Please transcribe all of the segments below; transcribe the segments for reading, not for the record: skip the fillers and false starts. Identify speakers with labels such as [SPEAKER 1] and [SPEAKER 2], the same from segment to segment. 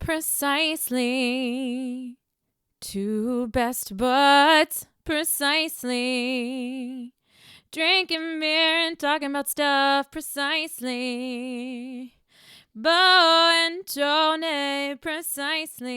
[SPEAKER 1] Precisely. Two best buds. Precisely. Drinking beer and talking about stuff. Precisely. Bo and Tony. Precisely.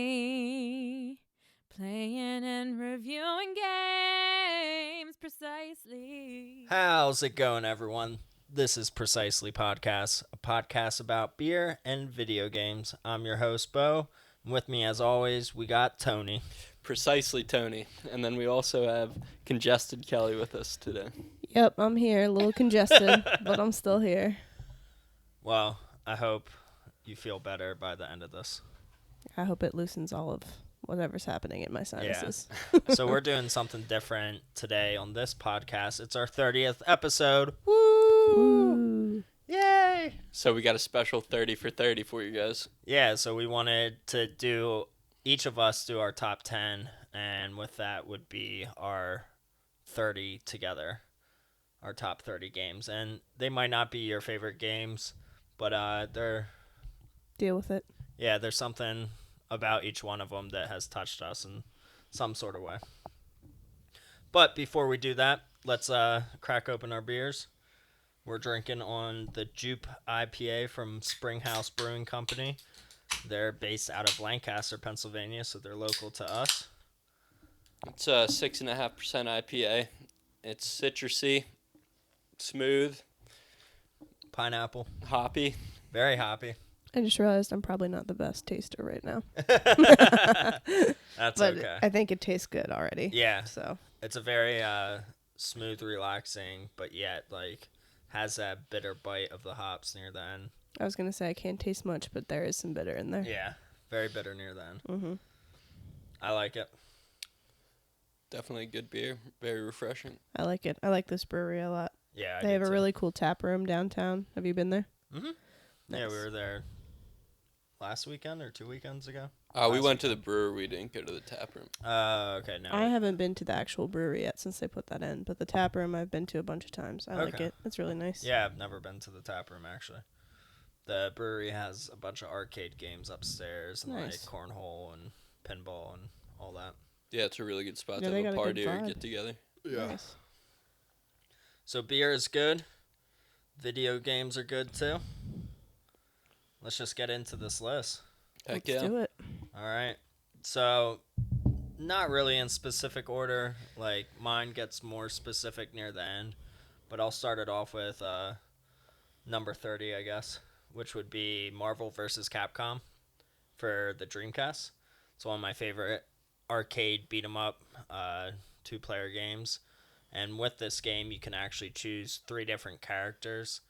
[SPEAKER 1] Playing and reviewing games. Precisely.
[SPEAKER 2] How's it going, everyone? This is Precisely Podcast, a podcast about beer and video games. I'm your host, Bo. And with me, as always, we got Tony.
[SPEAKER 3] Precisely, Tony. And then we also have Congested Kelly with us today.
[SPEAKER 4] Yep, I'm here. A little congested, but I'm still here.
[SPEAKER 2] Well, I hope you feel better by the end of this.
[SPEAKER 4] I hope it loosens all of whatever's happening in my sinuses.
[SPEAKER 2] So we're doing something different today on this podcast. It's our 30th episode.
[SPEAKER 4] Ooh.
[SPEAKER 2] Yay!
[SPEAKER 3] So we got a special 30 for 30 for you guys.
[SPEAKER 2] Yeah, so we wanted to do, each of us do our top 10, and with that would be our 30 together, our top 30 games. And they might not be your favorite games, but they're...
[SPEAKER 4] Deal with it.
[SPEAKER 2] Yeah, there's something about each one of them that has touched us in some sort of way. But before we do that, let's crack open our beers. We're drinking on the Joop IPA from Springhouse Brewing Company. They're based out of Lancaster, Pennsylvania, so they're local to us.
[SPEAKER 3] It's a 6.5% IPA. It's citrusy, smooth,
[SPEAKER 2] Pineapple.
[SPEAKER 3] hoppy.
[SPEAKER 2] Very hoppy.
[SPEAKER 4] I just realized I'm probably not the best taster right now.
[SPEAKER 2] That's
[SPEAKER 4] but
[SPEAKER 2] okay.
[SPEAKER 4] I think it tastes good already.
[SPEAKER 2] Yeah.
[SPEAKER 4] So
[SPEAKER 2] It's a very smooth, relaxing, but yet, has that bitter bite of the hops near the end.
[SPEAKER 4] I was going to say I can't taste much, but there is some bitter in there.
[SPEAKER 2] Yeah, very bitter near the end.
[SPEAKER 4] Mm-hmm.
[SPEAKER 2] I like it.
[SPEAKER 3] Definitely a good beer. Very refreshing.
[SPEAKER 4] I like it. I like this brewery a lot.
[SPEAKER 2] Yeah,
[SPEAKER 4] They have a really cool tap room downtown. Have you been there?
[SPEAKER 2] Mm-hmm.
[SPEAKER 4] Nice.
[SPEAKER 2] Yeah, we were there last weekend or 2 weekends ago.
[SPEAKER 3] We went to the brewery. We didn't go to the tap room.
[SPEAKER 2] Okay, no.
[SPEAKER 4] I haven't been to the actual brewery yet since they put that in, but the tap room I've been to a bunch of times. I like
[SPEAKER 2] Okay.
[SPEAKER 4] it. It's really nice.
[SPEAKER 2] Yeah, I've never been to the tap room, actually. The brewery has a bunch of arcade games upstairs and
[SPEAKER 4] Nice.
[SPEAKER 2] cornhole and pinball and all that.
[SPEAKER 3] Yeah, it's a really good spot
[SPEAKER 4] Yeah,
[SPEAKER 3] to
[SPEAKER 4] they
[SPEAKER 3] have a
[SPEAKER 4] got a good
[SPEAKER 3] party or
[SPEAKER 4] vibe.
[SPEAKER 3] get together.
[SPEAKER 4] Nice.
[SPEAKER 2] So beer is good. Video games are good too. Let's just get into this list.
[SPEAKER 3] Heck
[SPEAKER 4] Let's
[SPEAKER 3] yeah.
[SPEAKER 4] do it.
[SPEAKER 2] All right. So, not really in specific order. Mine gets more specific near the end. But I'll start it off with number 30, I guess, which would be Marvel vs. Capcom for the Dreamcast. It's one of my favorite arcade beat-em-up 2-player games. And with this game, you can actually choose 3 different characters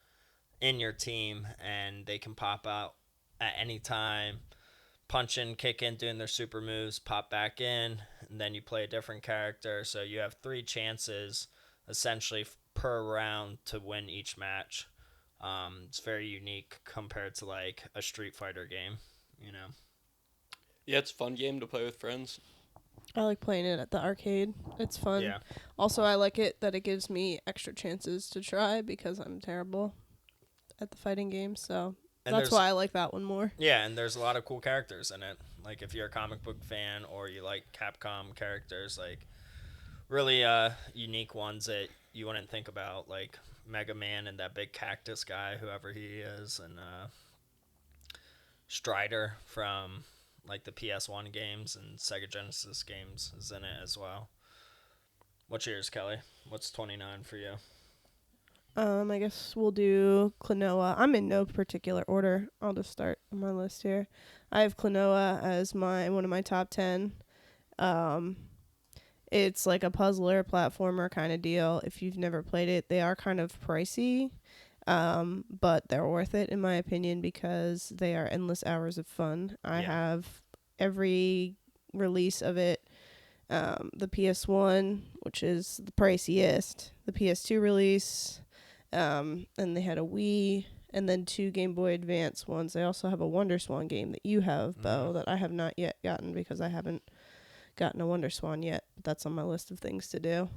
[SPEAKER 2] in your team, and they can pop out at any time, punch in, kick in, doing their super moves, pop back in, and then you play a different character. So you have 3 chances, essentially, per round to win each match. It's very unique compared to, a Street Fighter game, you know.
[SPEAKER 3] Yeah, it's a fun game to play with friends.
[SPEAKER 4] I like playing it at the arcade. It's fun.
[SPEAKER 2] Yeah.
[SPEAKER 4] Also, I like it that it gives me extra chances to try because I'm terrible at the fighting games. So
[SPEAKER 2] And
[SPEAKER 4] that's
[SPEAKER 2] there's-
[SPEAKER 4] why I like that one more.
[SPEAKER 2] Yeah, and there's a lot of cool characters in it. If you're a comic book fan or you like Capcom characters, really unique ones that you wouldn't think about, like Mega Man and that big cactus guy, whoever he is, and Strider from the PS1 games and Sega Genesis games is in it as well. What's yours, Kelly? What's 29 for you?
[SPEAKER 4] I guess we'll do Klonoa. I'm in no particular order. I'll just start on my list here. I have Klonoa as one of my top 10. It's like a puzzler, platformer kind of deal. If you've never played it, they are kind of pricey, but they're worth it in my opinion because they are endless hours of fun. I have every release of it. The PS1, which is the priciest, the PS2 release, and they had a Wii, and then 2 Game Boy Advance ones. They also have a WonderSwan game that you have, Bo, that I have not yet gotten because I haven't gotten a WonderSwan yet. But that's on my list of things to do.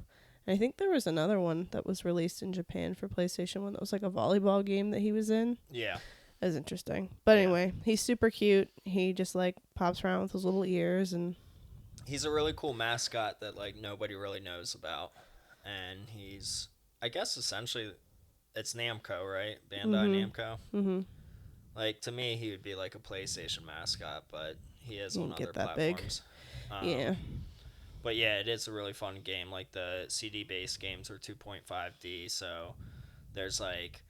[SPEAKER 4] And I think there was another one that was released in Japan for PlayStation 1 that was like a volleyball game that he was in.
[SPEAKER 2] Yeah.
[SPEAKER 4] is interesting. But
[SPEAKER 2] Yeah.
[SPEAKER 4] anyway, he's super cute. He just like pops around with his little ears, and
[SPEAKER 2] He's a really cool mascot that like nobody really knows about, and he's, I guess, essentially it's Namco, right? Bandai Namco. Like, to me, he would be like a PlayStation mascot, but he is
[SPEAKER 4] He
[SPEAKER 2] on
[SPEAKER 4] didn't
[SPEAKER 2] other
[SPEAKER 4] get that big.
[SPEAKER 2] platforms.
[SPEAKER 4] Yeah.
[SPEAKER 2] But yeah, it is a really fun game. Like, the CD-based games are 2.5D, so there's like,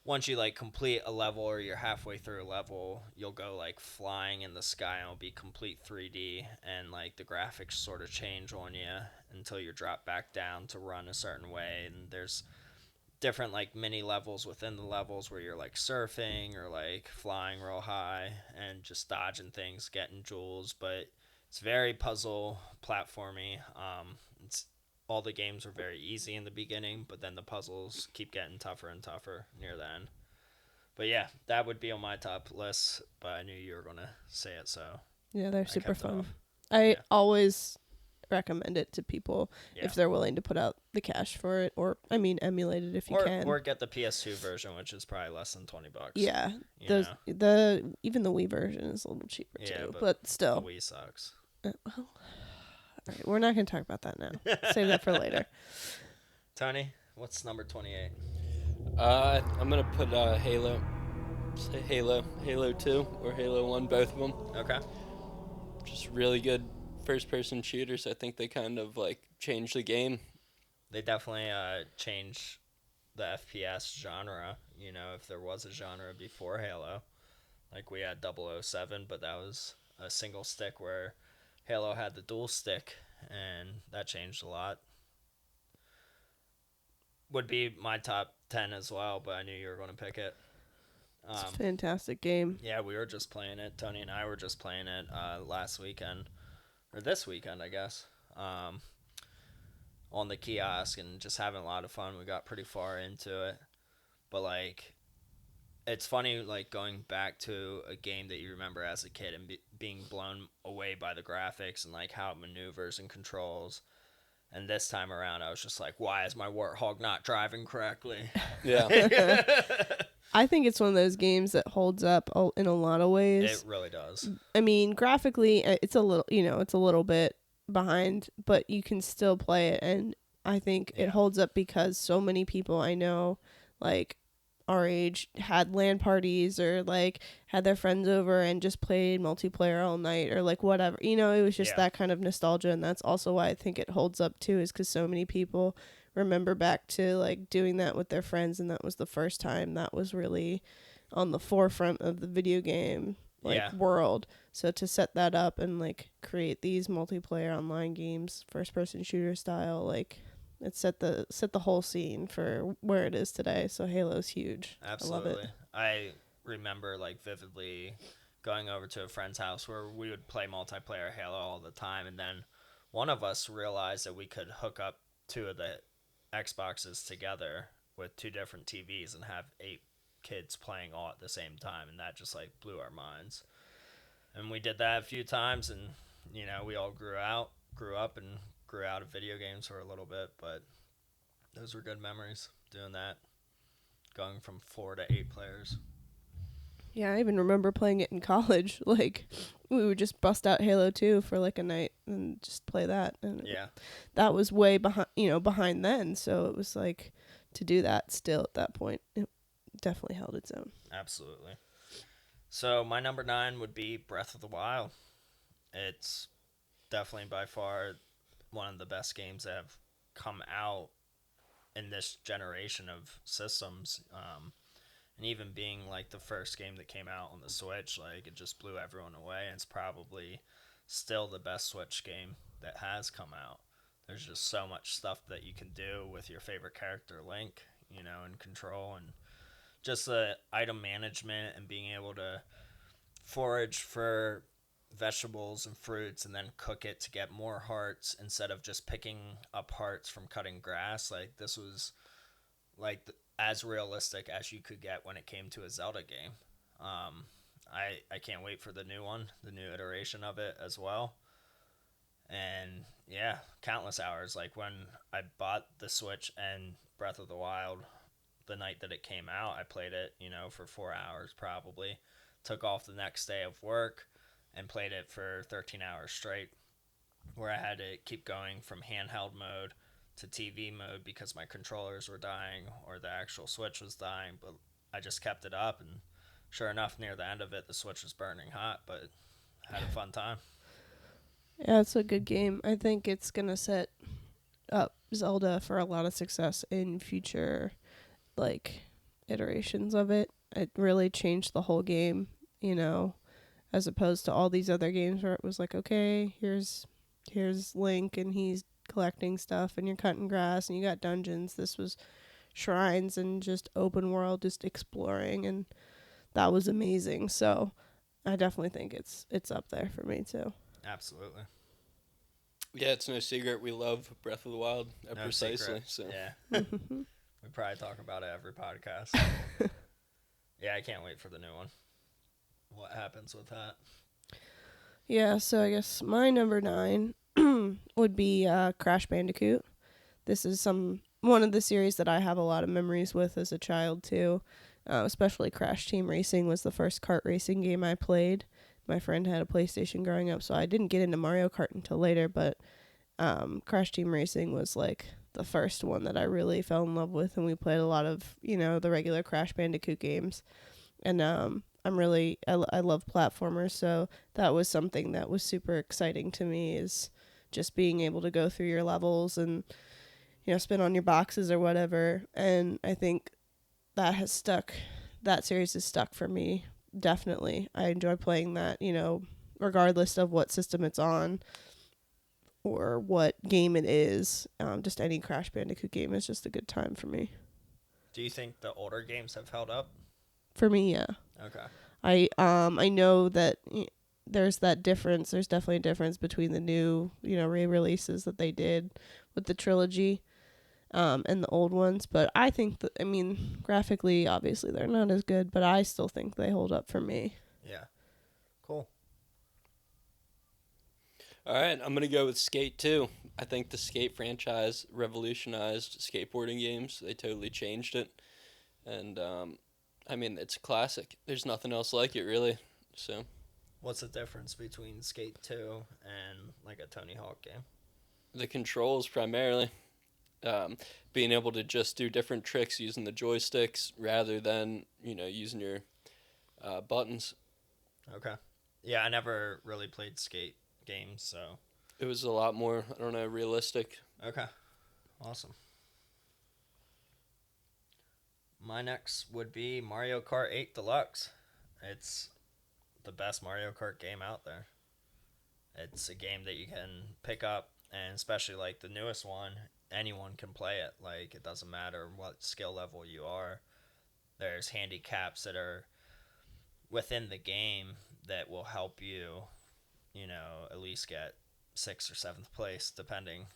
[SPEAKER 2] once you like complete a level or you're halfway through a level, you'll go like flying in the sky and it'll be complete 3D, and like the graphics sort of change on you until you're dropped back down to run a certain way. And there's different like mini levels within the levels where you're like surfing or like flying real high and just dodging things, getting jewels. But it's very puzzle platformy. It's all the games are very easy in the beginning, but then the puzzles keep getting tougher and tougher near the end. But yeah, that would be on my top list, but I knew you were gonna say it, so
[SPEAKER 4] Yeah, they're
[SPEAKER 2] I
[SPEAKER 4] super
[SPEAKER 2] kept it
[SPEAKER 4] fun.
[SPEAKER 2] off.
[SPEAKER 4] I
[SPEAKER 2] Yeah.
[SPEAKER 4] always recommend it to people
[SPEAKER 2] Yeah.
[SPEAKER 4] if they're willing to put out the cash for it, or I mean, emulate it if you can.
[SPEAKER 2] Or get the PS2 version, which is probably less than $20.
[SPEAKER 4] Yeah,
[SPEAKER 2] You
[SPEAKER 4] those
[SPEAKER 2] know?
[SPEAKER 4] the even the Wii version is a little cheaper
[SPEAKER 2] Yeah,
[SPEAKER 4] too,
[SPEAKER 2] but
[SPEAKER 4] but
[SPEAKER 2] The
[SPEAKER 4] still.
[SPEAKER 2] Wii sucks.
[SPEAKER 4] Well, all right, we're not gonna talk about that now. Save that for later.
[SPEAKER 2] Tony, what's number 28?
[SPEAKER 3] I'm gonna put Halo. Say Halo 2 or Halo 1, both of them.
[SPEAKER 2] Okay.
[SPEAKER 3] Just really good first-person shooters. I think they kind of like changed the game.
[SPEAKER 2] They definitely changed the FPS genre. You know, if there was a genre before Halo, like we had 007, but that was a single stick, where Halo had the dual stick, and that changed a lot. Would be my top 10 as well, but I knew you were going to pick it.
[SPEAKER 4] It's a fantastic game.
[SPEAKER 2] Yeah, we were just playing it. Tony and I were just playing it last weekend, or this weekend, I guess, on the kiosk, and just having a lot of fun. We got pretty far into it, but like, it's funny, like going back to a game that you remember as a kid and being blown away by the graphics and like how it maneuvers and controls. And this time around, I was just like, why is my Warthog not driving correctly?
[SPEAKER 3] Yeah.
[SPEAKER 4] I think it's one of those games that holds up in a lot of ways.
[SPEAKER 2] It really does.
[SPEAKER 4] I mean, graphically, it's a little, it's a little bit behind, but you can still play it, and I think it holds up because so many people I know, like our age, had LAN parties or like had their friends over and just played multiplayer all night or like whatever. It was just that kind of nostalgia, and that's also why I think it holds up too, is because so many people remember back to like doing that with their friends, and that was the first time that was really on the forefront of the video game world. So to set that up and like create these multiplayer online games, first person shooter style, like it set the whole scene for where it is today. So Halo's huge.
[SPEAKER 2] Absolutely.
[SPEAKER 4] I love it.
[SPEAKER 2] I remember like vividly going over to a friend's house where we would play multiplayer Halo all the time, and then one of us realized that we could hook up two of the Xboxes together with two different TVs and have 8 kids playing all at the same time, and that just like blew our minds. And we did that a few times, and we all grew up and grew out of video games for a little bit, but those were good memories doing that, going from 4 to 8 players.
[SPEAKER 4] Yeah, I even remember playing it in college. Like, we would just bust out Halo 2 for like a night and just play that. And that was way behind then. So it was like, to do that still at that point, it definitely held its own.
[SPEAKER 2] Absolutely. So my number 9 would be Breath of the Wild. It's definitely by far one of the best games that have come out in this generation of systems. And even being like the first game that came out on the Switch, like it just blew everyone away. And it's probably still the best Switch game that has come out. There's just so much stuff that you can do with your favorite character, Link, and control, and just the item management and being able to forage for vegetables and fruits and then cook it to get more hearts instead of just picking up hearts from cutting grass. Like, this was like as realistic as you could get when it came to a Zelda game. I can't wait for the new one, the new iteration of it as well. And yeah, countless hours. Like, when I bought the Switch and Breath of the Wild the night that it came out. I played it, for 4 hours probably. Took off the next day of work and played it for 13 hours straight, where I had to keep going from handheld mode to TV mode because my controllers were dying or the actual Switch was dying. But I just kept it up, and sure enough, near the end of it, the Switch was burning hot, but I had a fun time.
[SPEAKER 4] Yeah, it's a good game. I think it's going to set up Zelda for a lot of success in future, iterations of it. It really changed the whole game, as opposed to all these other games where it was like, okay, here's Link and he's collecting stuff and you're cutting grass and you got dungeons. This was shrines and just open world, just exploring, and that was amazing. So I definitely think it's up there for me too.
[SPEAKER 2] Absolutely.
[SPEAKER 3] Yeah, it's no secret we love Breath of the Wild.
[SPEAKER 2] No
[SPEAKER 3] Precisely.
[SPEAKER 2] secret.
[SPEAKER 3] So
[SPEAKER 2] Yeah. We probably talk about it every podcast. Yeah, I can't wait for the new one. What happens with that?
[SPEAKER 4] Yeah, so I guess my number 9 would be Crash Bandicoot. This is one of the series that I have a lot of memories with as a child too. Especially Crash Team Racing was the first kart racing game I played. My friend had a PlayStation growing up, so I didn't get into Mario Kart until later, but Crash Team Racing was the first one that I really fell in love with, and we played a lot of, the regular Crash Bandicoot games. And I love platformers, so that was something that was super exciting to me, is just being able to go through your levels and, spin on your boxes or whatever. And I think that series has stuck for me. Definitely. I enjoy playing that, regardless of what system it's on or what game it is. Just any Crash Bandicoot game is just a good time for me.
[SPEAKER 2] Do you think the older games have held up?
[SPEAKER 4] For me, yeah.
[SPEAKER 2] Okay.
[SPEAKER 4] I know that there's that difference. There's definitely a difference between the new, re-releases that they did with the trilogy, and the old ones. But I think that, graphically, obviously they're not as good, but I still think they hold up for me.
[SPEAKER 2] Yeah. Cool.
[SPEAKER 3] all right, I'm gonna go with Skate 2. I think the Skate franchise revolutionized skateboarding games. They totally changed it, and it's a classic. There's nothing else like it, really. So,
[SPEAKER 2] What's the difference between Skate 2 and a Tony Hawk game?
[SPEAKER 3] the controls primarily. Being able to just do different tricks using the joysticks rather than, using your buttons.
[SPEAKER 2] Okay. Yeah, I never really played skate games, so.
[SPEAKER 3] It was a lot more, realistic.
[SPEAKER 2] Okay. Awesome. My next would be Mario Kart 8 Deluxe. It's the best Mario Kart game out there. It's a game that you can pick up, and especially the newest one, anyone can play it. It doesn't matter what skill level you are. There's handicaps that are within the game that will help you, at least get 6th or 7th place, depending,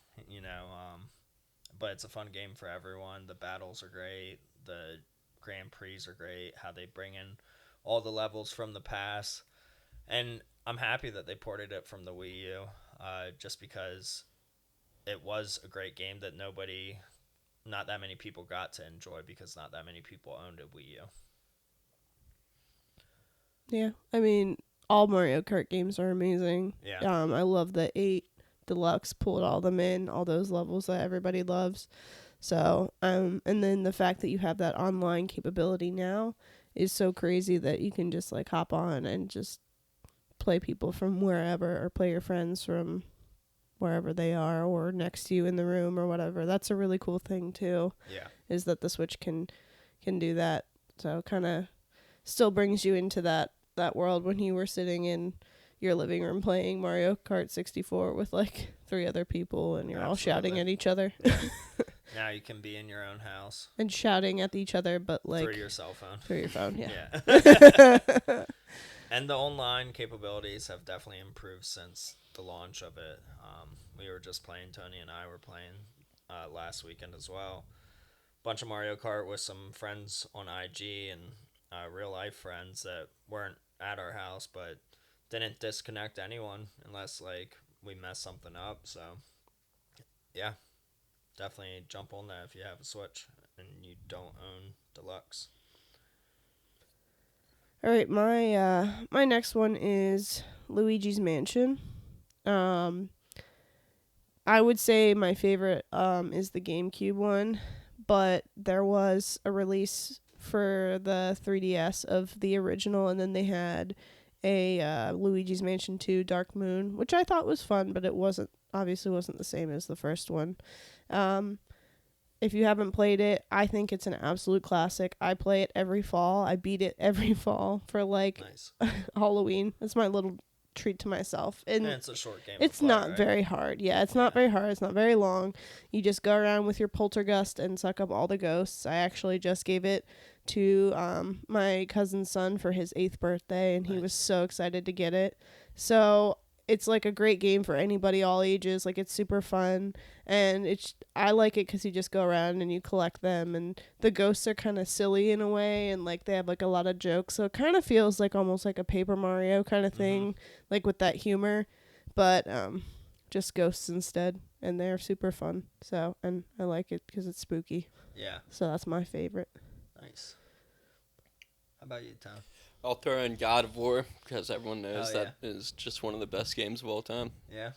[SPEAKER 2] but it's a fun game for everyone. The battles are great. The Grand Prix are great. How they bring in all the levels from the past. And I'm happy that they ported it from the Wii U, just because it was a great game that not that many people got to enjoy because not that many people owned a Wii U.
[SPEAKER 4] Yeah, all Mario Kart games are amazing.
[SPEAKER 2] Yeah.
[SPEAKER 4] I love the 8 Deluxe, pulled all them in, all those levels that everybody loves. So, and then the fact that you have that online capability now is so crazy that you can just hop on and just play people from wherever, or play your friends from wherever they are, or next to you in the room or whatever. That's a really cool thing too.
[SPEAKER 2] Yeah.
[SPEAKER 4] Is that the Switch can do that. So kind of still brings you into that world when you were sitting in your living room playing Mario Kart 64 with 3 other people, and you're all shouting at each other.
[SPEAKER 2] Now you can be in your own house
[SPEAKER 4] and shouting at each other, but
[SPEAKER 2] through your cell phone.
[SPEAKER 4] Through your phone, yeah.
[SPEAKER 2] Yeah. And the online capabilities have definitely improved since the launch of it. We were just playing, Tony and I were playing last weekend as well. Bunch of Mario Kart with some friends on IG and real life friends that weren't at our house, but didn't disconnect anyone unless we messed something up. So yeah, definitely jump on that if you have a Switch. and you don't own Deluxe.
[SPEAKER 4] All right, my next one is Luigi's Mansion. Um, I would say my favorite is the GameCube one, but there was a release for the 3DS of the original, and then they had a Luigi's Mansion 2 Dark Moon, which I thought was fun, but it obviously wasn't the same as the first one. If you haven't played it, I think it's an absolute classic. I play it every fall. I beat it every fall for
[SPEAKER 2] Nice.
[SPEAKER 4] Halloween. It's my little treat to myself. And
[SPEAKER 2] it's a short game.
[SPEAKER 4] it's
[SPEAKER 2] to play,
[SPEAKER 4] not
[SPEAKER 2] right?
[SPEAKER 4] very hard. Yeah, it's not very hard. It's not very long. You just go around with your poltergust and suck up all the ghosts. I actually just gave it to my cousin's son for his 8th birthday, and he was so excited to get it. So it's like a great game for anybody all ages. Like, it's super fun, and I like it because you just go around and you collect them, and the ghosts are kind of silly in a way, and like they have like a lot of jokes, so it kind of feels like almost like a Paper Mario kind of thing, like with that humor, but just ghosts instead, and they're super fun. So, and I like it because it's spooky.
[SPEAKER 2] Yeah.
[SPEAKER 4] So that's my favorite.
[SPEAKER 2] Nice. How about you, Tom?
[SPEAKER 3] I'll throw in God of War because everyone knows
[SPEAKER 2] Oh,
[SPEAKER 3] that is just one of the best games of all time.
[SPEAKER 2] Yeah.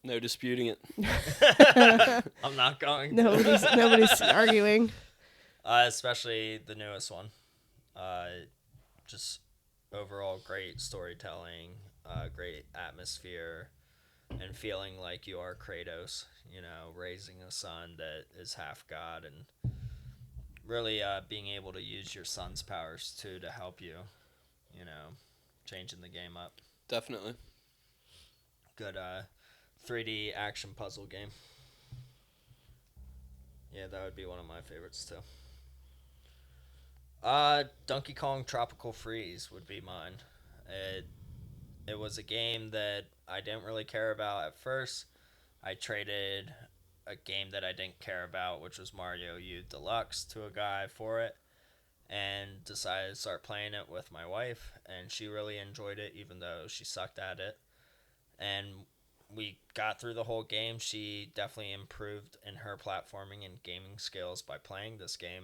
[SPEAKER 3] No disputing it.
[SPEAKER 2] I'm not going to.
[SPEAKER 4] Nobody's arguing.
[SPEAKER 2] Especially the newest one. Just overall great storytelling, great atmosphere, and feeling like you are Kratos, raising a son that is half god, and really being able to use your son's powers too to help you, changing the game up.
[SPEAKER 3] Definitely.
[SPEAKER 2] Good 3D action puzzle game. Yeah, that would be one of my favorites too. Donkey Kong Tropical Freeze would be mine. It was a game that I didn't really care about at first. I traded a game that I didn't care about, which was Mario U Deluxe, to a guy for it, and decided to start playing it with my wife, and she really enjoyed it, even though she sucked at it. And we got through the whole game. She definitely improved in her platforming and gaming skills by playing this game.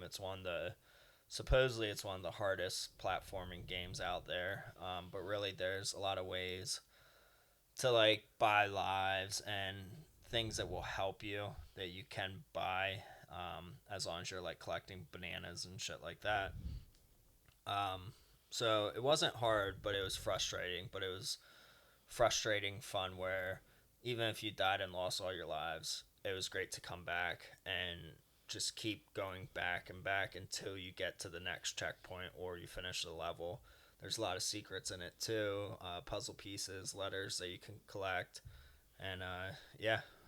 [SPEAKER 2] Supposedly it's one of the hardest platforming games out there, but really there's a lot of ways to like buy lives and things that will help you that you can buy, as long as you're like collecting bananas and shit like that. So it wasn't hard, but it was frustrating. But it was frustrating fun where even if you died and lost all your lives, it was great to come back and just keep going back and back until you get to the next checkpoint or you finish the level. There's a lot of secrets in it too, puzzle pieces, letters that you can collect, and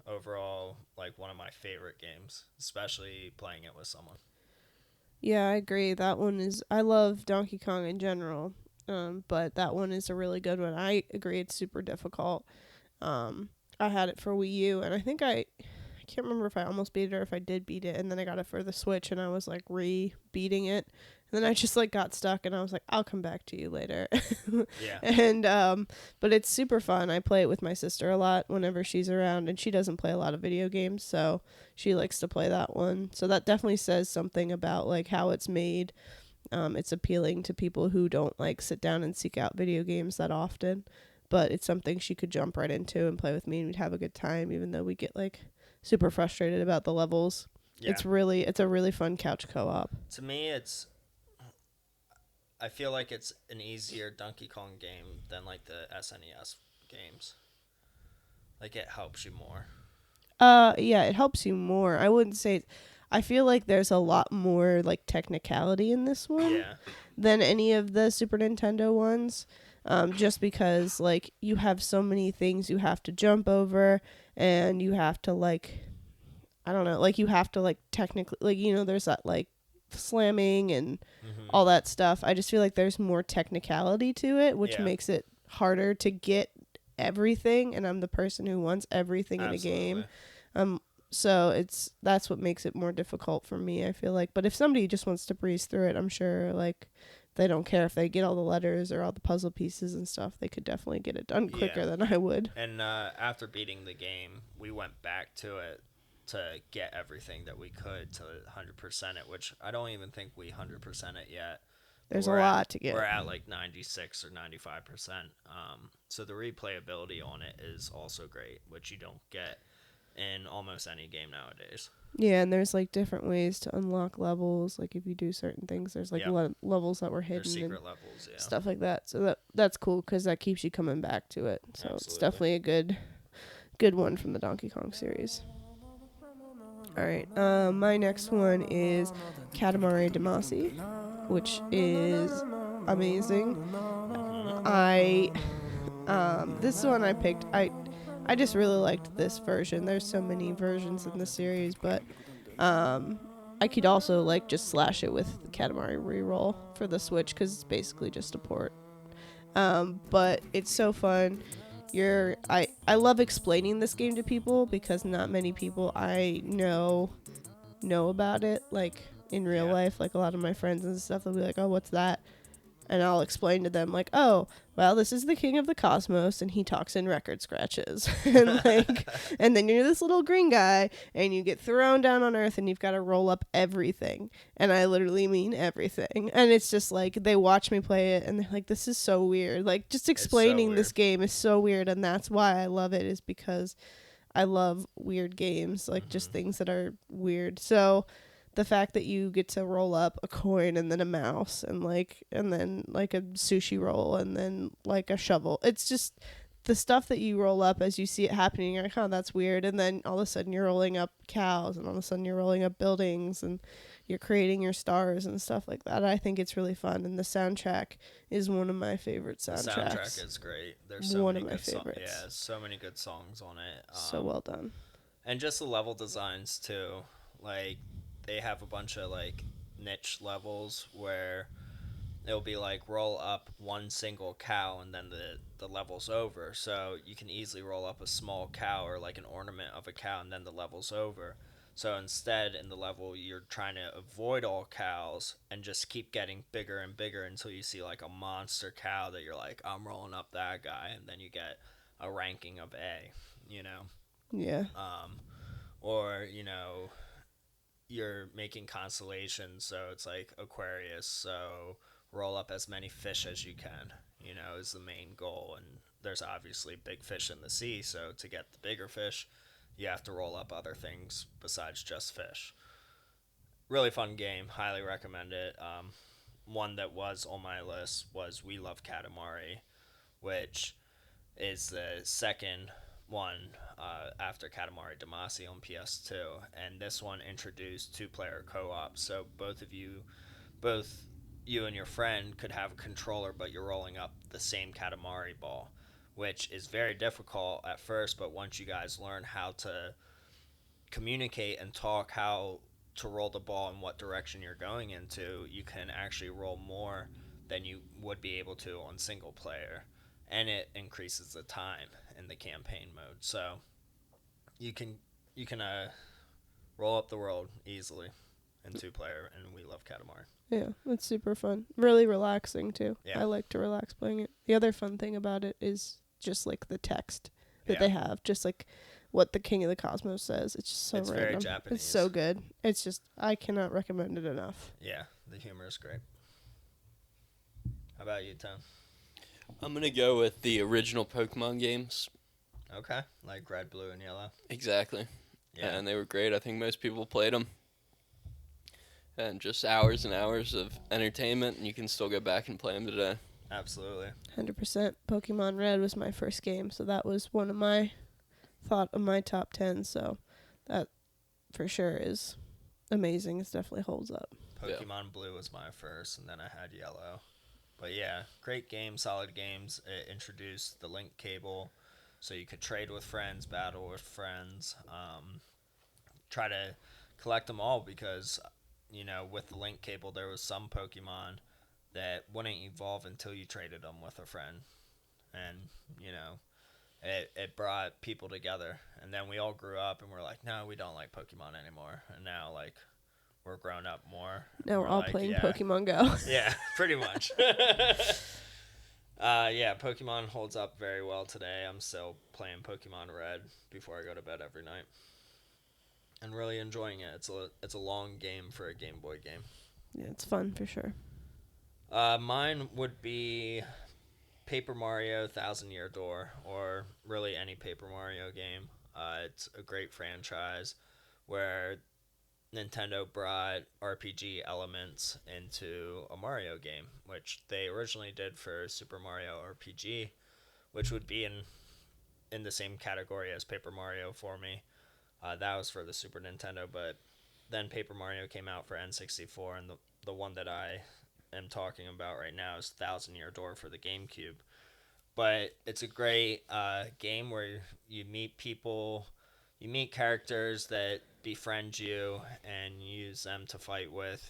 [SPEAKER 2] overall, like one of my favorite games, especially playing it with someone.
[SPEAKER 4] Yeah, I agree. I love Donkey Kong in general, but that one is a really good one. I agree it's super difficult. I had it for Wii U, and I think I can't remember if I almost beat it or if I did beat it, and then I got it for the Switch, and I was like re-beating it, and then I just like got stuck, and I was like, I'll come back to you later.
[SPEAKER 2] Yeah.
[SPEAKER 4] And but it's super fun. I play it with my sister a lot whenever she's around, and she doesn't play a lot of video games, so she likes to play that one. So that definitely says something about like how it's made. It's appealing to people who don't like sit down and seek out video games that often, but it's something she could jump right into and play with me, and we'd have a good time, even though we get like super frustrated about the levels.
[SPEAKER 2] Yeah.
[SPEAKER 4] It's a really fun couch co-op.
[SPEAKER 2] To me, I feel like it's an easier Donkey Kong game than like the SNES games. Like it helps you more.
[SPEAKER 4] Yeah, it helps you more. I wouldn't say. I feel like there's a lot more like technicality in this one than any of the Super Nintendo ones. Just because like you have so many things you have to jump over, and you have to like, I don't know, like you have to like technically, like, there's that like slamming and all that stuff. I just feel like there's more technicality to it, which makes it harder to get everything, and I'm the person who wants everything in a game. So that's what makes it more difficult for me, I feel like. But if somebody just wants to breeze through it, I'm sure like they don't care if they get all the letters or all the puzzle pieces and stuff. They could definitely get it done quicker than I would.
[SPEAKER 2] And after beating the game, we went back to it to get everything that we could to 100% it, which I don't even think we 100% it yet.
[SPEAKER 4] There's a lot to get.
[SPEAKER 2] We're at like 96 or 95%. So the replayability on it is also great, which you don't get in almost any game nowadays.
[SPEAKER 4] Yeah, and there's like different ways to unlock levels. Like if you do certain things, there's like levels that were hidden.
[SPEAKER 2] There's secret
[SPEAKER 4] and
[SPEAKER 2] levels, yeah.
[SPEAKER 4] stuff like that. So that's cool because that keeps you coming back to it. So
[SPEAKER 2] Absolutely.
[SPEAKER 4] It's definitely a good one from the Donkey Kong series. All right, my next one is Katamari Damacy, which is amazing. This one I picked. I just really liked this version. There's so many versions in the series, but I could also like just slash it with the Katamari Reroll for the Switch because it's basically just a port. But it's so fun. I love explaining this game to people because not many people I know about it, like in real life. Like a lot of my friends and stuff, they'll be like, "Oh, what's that?" And I'll explain to them like, "Oh, well, this is the king of the cosmos, and he talks in record scratches." And then you're this little green guy, and you get thrown down on Earth, and you've got to roll up everything. And I literally mean everything. And it's just like they watch me play it, and they're like, "This is so weird." Like just explaining this game is so weird, and that's why I love it. Is because I love weird games, like just things that are weird. So the fact that you get to roll up a coin and then a mouse and then like a sushi roll and then like a shovel. It's just the stuff that you roll up as you see it happening. You're like, oh, that's weird. And then all of a sudden you're rolling up cows and all of a sudden you're rolling up buildings and you're creating your stars and stuff like that. I think it's really fun. And the soundtrack is one of my favorite soundtracks.
[SPEAKER 2] The soundtrack is great. There's so
[SPEAKER 4] one
[SPEAKER 2] many
[SPEAKER 4] of my
[SPEAKER 2] good
[SPEAKER 4] favorites.
[SPEAKER 2] Yeah, so many good songs on it.
[SPEAKER 4] So well done.
[SPEAKER 2] And just the level designs too. Like they have a bunch of like niche levels where it'll be like roll up one single cow and then the level's over. So you can easily roll up a small cow or like an ornament of a cow and then the level's over. So instead in the level you're trying to avoid all cows and just keep getting bigger and bigger until you see like a monster cow that you're like, I'm rolling up that guy, and then you get a ranking of A, you know?
[SPEAKER 4] Yeah.
[SPEAKER 2] Or, you know, you're making constellations, so it's like Aquarius, so roll up as many fish as you can, you know, is the main goal. And there's obviously big fish in the sea, so to get the bigger fish, you have to roll up other things besides just fish. Really fun game, highly recommend it. One that was on my list was We Love Katamari, which is the second one after Katamari Damacy on PS2, and this one introduced two-player co-op, so both you and your friend could have a controller, but you're rolling up the same Katamari ball, which is very difficult at first, but once you guys learn how to communicate and talk, how to roll the ball and what direction you're going into, you can actually roll more than you would be able to on single player, and it increases the time in the campaign mode. So you can roll up the world easily in two-player, and We Love Katamari.
[SPEAKER 4] Yeah, it's super fun. Really relaxing, too.
[SPEAKER 2] Yeah.
[SPEAKER 4] I like to relax playing it. The other fun thing about it is just, like, the text that they have. Just, like, what the King of the Cosmos says. It's just so
[SPEAKER 2] It's
[SPEAKER 4] random.
[SPEAKER 2] very Japanese.
[SPEAKER 4] It's so good. It's just, I cannot recommend it enough.
[SPEAKER 2] Yeah, the humor is great. How about you, Tom?
[SPEAKER 3] I'm going to go with the original Pokemon games.
[SPEAKER 2] Okay, like red, blue, and yellow.
[SPEAKER 3] Exactly.
[SPEAKER 2] Yeah.
[SPEAKER 3] And they were great. I think most people played them. And just hours and hours of entertainment, and you can still go back and play them today.
[SPEAKER 2] Absolutely.
[SPEAKER 4] 100%. Pokemon Red was my first game, so that was one of my top 10, so that for sure is amazing. It definitely holds up.
[SPEAKER 2] Pokemon Blue was my first, and then I had Yellow. But yeah, great game, solid games. It introduced the link cable, so you could trade with friends, battle with friends, try to collect them all, because, you know, with the link cable, there was some Pokemon that wouldn't evolve until you traded them with a friend. And, you know, it brought people together. And then we all grew up and we're like, no, we don't like Pokemon anymore. And now, like, we're grown up more.
[SPEAKER 4] Now we're all
[SPEAKER 2] like,
[SPEAKER 4] playing Pokemon Go.
[SPEAKER 2] Yeah, pretty much. Yeah, Pokemon holds up very well today. I'm still playing Pokemon Red before I go to bed every night. and really enjoying it. It's a long game for a Game Boy game.
[SPEAKER 4] Yeah, it's fun for sure.
[SPEAKER 2] Mine would be Paper Mario Thousand Year Door, or really any Paper Mario game. It's a great franchise where Nintendo brought RPG elements into a Mario game, which they originally did for Super Mario RPG, which would be in the same category as Paper Mario for me. That was for the Super Nintendo, but then Paper Mario came out for N64, and the one that I am talking about right now is Thousand Year Door for the GameCube. But it's a great game where you meet people, you meet characters that befriend you, and you use them to fight with.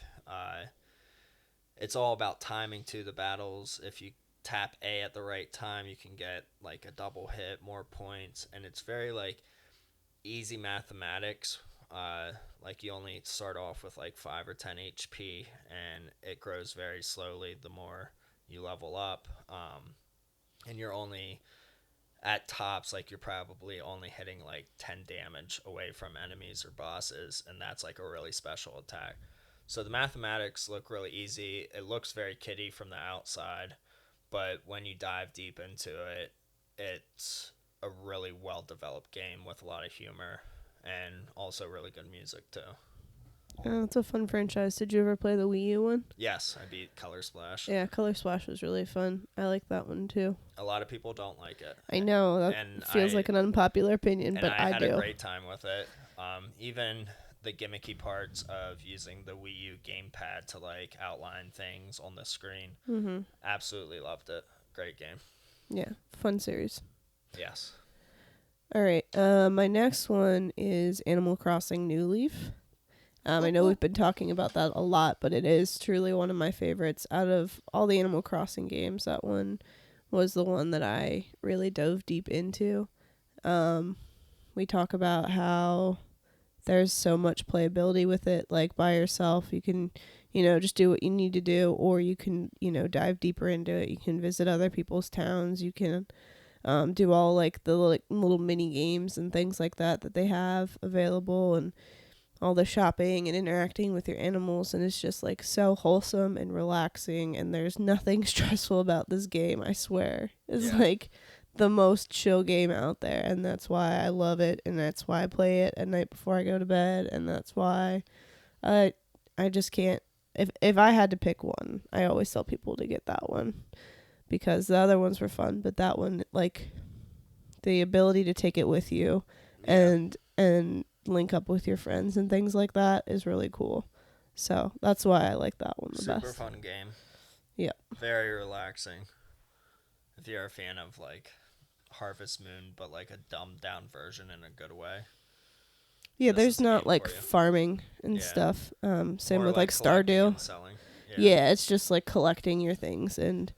[SPEAKER 2] It's all about timing to the battles. If you tap A at the right time, you can get like a double hit, more points, and it's very like easy mathematics. Like you only start off with like 5 or 10 HP, and it grows very slowly the more you level up. And you're only at tops, like you're probably only hitting like 10 damage away from enemies or bosses, and that's like a really special attack. So the mathematics look really easy. It looks very kiddie from the outside, but when you dive deep into it, it's a really well developed game with a lot of humor and also really good music too.
[SPEAKER 4] It's a fun franchise. Did you ever play the Wii U one?
[SPEAKER 2] Yes, I beat Color Splash.
[SPEAKER 4] Yeah, Color Splash was really fun. I like that one too.
[SPEAKER 2] A lot of people don't like it.
[SPEAKER 4] I know that
[SPEAKER 2] And
[SPEAKER 4] feels like an unpopular opinion, but
[SPEAKER 2] I had
[SPEAKER 4] do.
[SPEAKER 2] a great time with it. Even the gimmicky parts of using the Wii U gamepad to like outline things on the screen.
[SPEAKER 4] Mm-hmm.
[SPEAKER 2] Absolutely loved it. Great game.
[SPEAKER 4] Yeah, fun series.
[SPEAKER 2] Yes.
[SPEAKER 4] All right, my next one is Animal Crossing New Leaf. I know we've been talking about that a lot, but it is truly one of my favorites. Out of all the Animal Crossing games, that one was the one that I really dove deep into. We talk about how there's so much playability with it. Like by yourself, you can, just do what you need to do, or you can, dive deeper into it. You can visit other people's towns. You can do all like the little mini games and things like that they have available, and all the shopping and interacting with your animals, and it's just like so wholesome and relaxing, and there's nothing stressful about this game. I swear it's like the most chill game out there, and that's why I love it, and that's why I play it at night before I go to bed, and that's why I just can't, if I had to pick one, I always tell people to get that one, because the other ones were fun, but that one, like the ability to take it with you and link up with your friends and things like that is really cool. So that's why I like that one the best.
[SPEAKER 2] Super fun game.
[SPEAKER 4] Yeah.
[SPEAKER 2] Very relaxing. If you're a fan of like Harvest Moon, but like a dumbed down version in a good way.
[SPEAKER 4] Yeah,
[SPEAKER 2] This
[SPEAKER 4] there's
[SPEAKER 2] is the
[SPEAKER 4] not
[SPEAKER 2] game
[SPEAKER 4] like
[SPEAKER 2] for you.
[SPEAKER 4] farming and
[SPEAKER 2] Yeah.
[SPEAKER 4] stuff. Same
[SPEAKER 2] Or,
[SPEAKER 4] with like
[SPEAKER 2] collecting
[SPEAKER 4] Stardew.
[SPEAKER 2] and selling.
[SPEAKER 4] Yeah, it's just like collecting your things and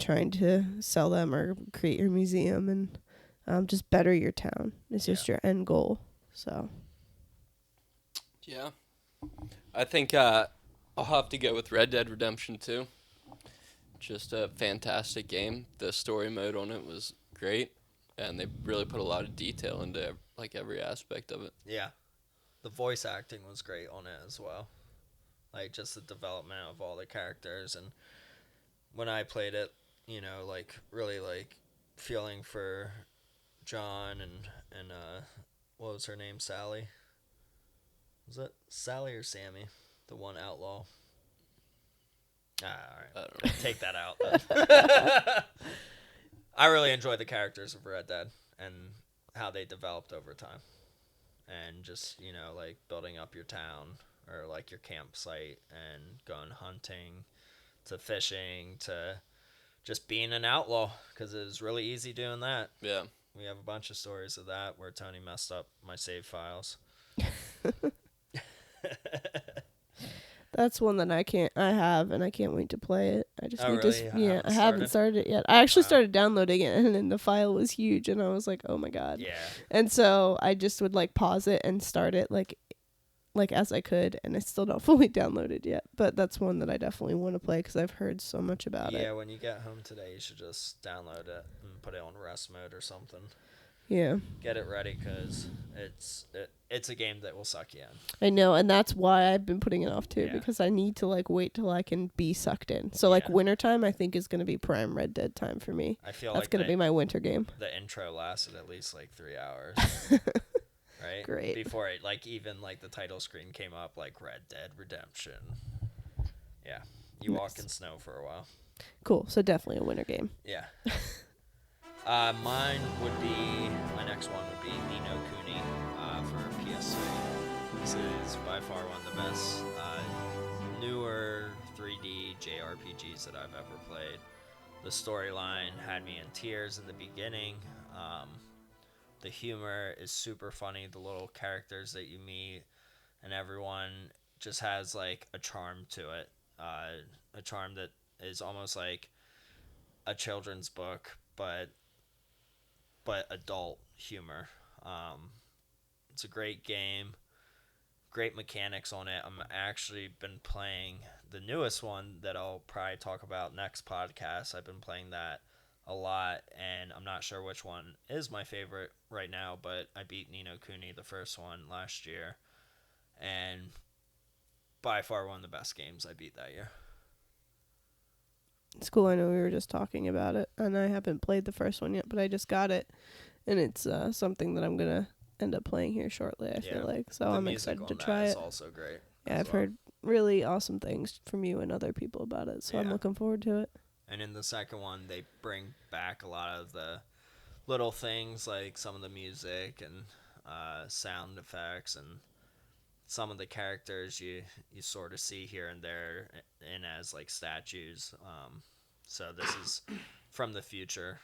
[SPEAKER 4] trying to sell them or create your museum and just better your town. It's just your end goal. So.
[SPEAKER 3] Yeah. I think I'll have to go with Red Dead Redemption 2. Just a fantastic game. The story mode on it was great, and they really put a lot of detail into like every aspect of it.
[SPEAKER 2] Yeah. The voice acting was great on it as well. Like just the development of all the characters, and when I played it, like really like feeling for John and what was her name? Sally? Was it Sally or Sammy? The one outlaw. All right.
[SPEAKER 3] I don't know.
[SPEAKER 2] Take that out. Then. I really enjoyed the characters of Red Dead and how they developed over time. And just, like building up your town or like your campsite and going hunting to fishing to just being an outlaw, because it was really easy doing that.
[SPEAKER 3] Yeah.
[SPEAKER 2] We have a bunch of stories of that where Tony messed up my save files.
[SPEAKER 4] That's one that I have, and I can't wait to play it. I just need
[SPEAKER 2] really?
[SPEAKER 4] to, I haven't started it yet. I actually started downloading it, and then the file was huge, and I was like, oh my god.
[SPEAKER 2] Yeah.
[SPEAKER 4] And so I just would like pause it and start it like as I could, and it's still not fully downloaded yet. But that's one that I definitely want to play because I've heard so much about it.
[SPEAKER 2] Yeah, when you get home today, you should just download it and put it on rest mode or something.
[SPEAKER 4] Yeah.
[SPEAKER 2] get it ready because it's a game that will suck you in.
[SPEAKER 4] I know, and that's why I've been putting it off too,
[SPEAKER 2] Yeah.
[SPEAKER 4] because I need to like wait till I can be sucked in. So like
[SPEAKER 2] Yeah.
[SPEAKER 4] wintertime I think is gonna be prime Red Dead time for me.
[SPEAKER 2] I feel
[SPEAKER 4] That's
[SPEAKER 2] like
[SPEAKER 4] gonna be my winter game.
[SPEAKER 2] the intro lasted at least like 3 hours. Right?
[SPEAKER 4] Great.
[SPEAKER 2] Before it like even like the title screen came up like Red Dead Redemption. Yeah. You walk in snow for a while.
[SPEAKER 4] Cool. So definitely a winter game.
[SPEAKER 2] Yeah. Mine would be my next one would be Ni no Kuni for PS3. This is by far one of the best newer 3D JRPGs that I've ever played. The storyline had me in tears in the beginning. The humor is super funny. The little characters that you meet and everyone just has like a charm to it. A charm that is almost like a children's book, but adult humor. It's a great game, great mechanics on it. I'm actually been playing the newest one that I'll probably talk about next podcast. I've been playing that a lot, and I'm not sure which one is my favorite right now, but I beat Ni no Kuni, the first one, last year, and by far one of the best games I beat that year.
[SPEAKER 4] It's cool. I know we were just talking about it, and I haven't played the first one yet, but I just got it, and it's something that I'm gonna end up playing here shortly. I feel like so I'm excited to try it.
[SPEAKER 2] It's also great.
[SPEAKER 4] Yeah, I've heard really awesome things from you and other people about it, so I'm looking forward to it.
[SPEAKER 2] And in the second one, they bring back a lot of the little things, like some of the music and sound effects, and some of the characters you sort of see here and there in as like statues. So this is from the future,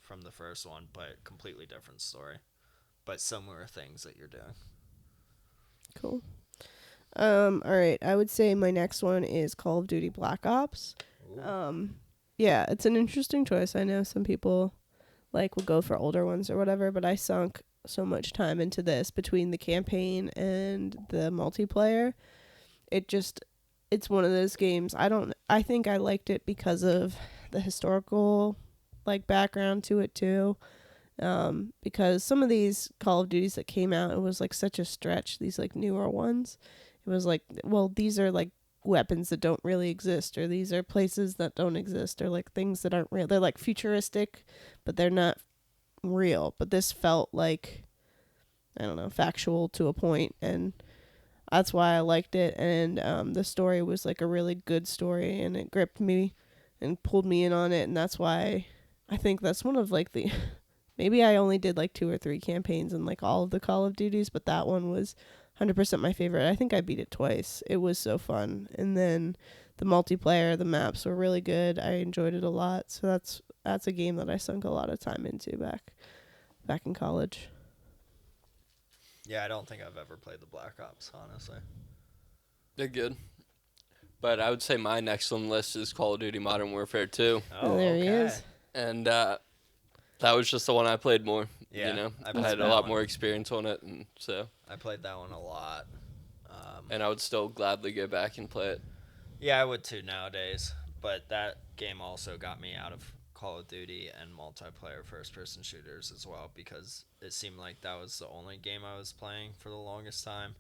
[SPEAKER 2] from the first one, but completely different story, but similar things that you're doing.
[SPEAKER 4] Cool. All right. I would say my next one is Call of Duty Black Ops. Yeah, it's an interesting choice. I know some people like will go for older ones or whatever, but I sunk so much time into this between the campaign and the multiplayer. It's one of those games. I think I liked it because of the historical like background to it too. Because some of these Call of Duties that came out, it was like such a stretch, these like newer ones. It was like, well, these are like weapons that don't really exist, or these are places that don't exist, or like things that aren't real. They're like futuristic, but they're not real. But this felt like, I don't know, factual to a point, and that's why I liked it. And the story was like a really good story, and it gripped me and pulled me in on it, and that's why I think that's one of like the maybe I only did like 2 or 3 campaigns in like all of the Call of Duties, but that one was 100% my favorite. I think I beat it twice. It was so fun. And then the multiplayer, the maps were really good. I enjoyed it a lot. So that's a game that I sunk a lot of time into back in college.
[SPEAKER 2] Yeah, I don't think I've ever played the Black Ops, honestly.
[SPEAKER 3] They're good. But I would say my next on the list is Call of Duty Modern Warfare 2.
[SPEAKER 2] Oh,
[SPEAKER 4] there
[SPEAKER 2] okay.
[SPEAKER 4] he is.
[SPEAKER 3] And that was just the one I played more.
[SPEAKER 2] Yeah,
[SPEAKER 3] you know,
[SPEAKER 2] I
[SPEAKER 3] I
[SPEAKER 2] played
[SPEAKER 3] had a
[SPEAKER 2] that
[SPEAKER 3] lot
[SPEAKER 2] one.
[SPEAKER 3] more experience on it, and so.
[SPEAKER 2] I played that one a lot.
[SPEAKER 3] And I would still gladly go back and play it.
[SPEAKER 2] Yeah, I would too nowadays. But that game also got me out of Call of Duty and multiplayer first-person shooters as well, because it seemed like that was the only game I was playing for the longest time.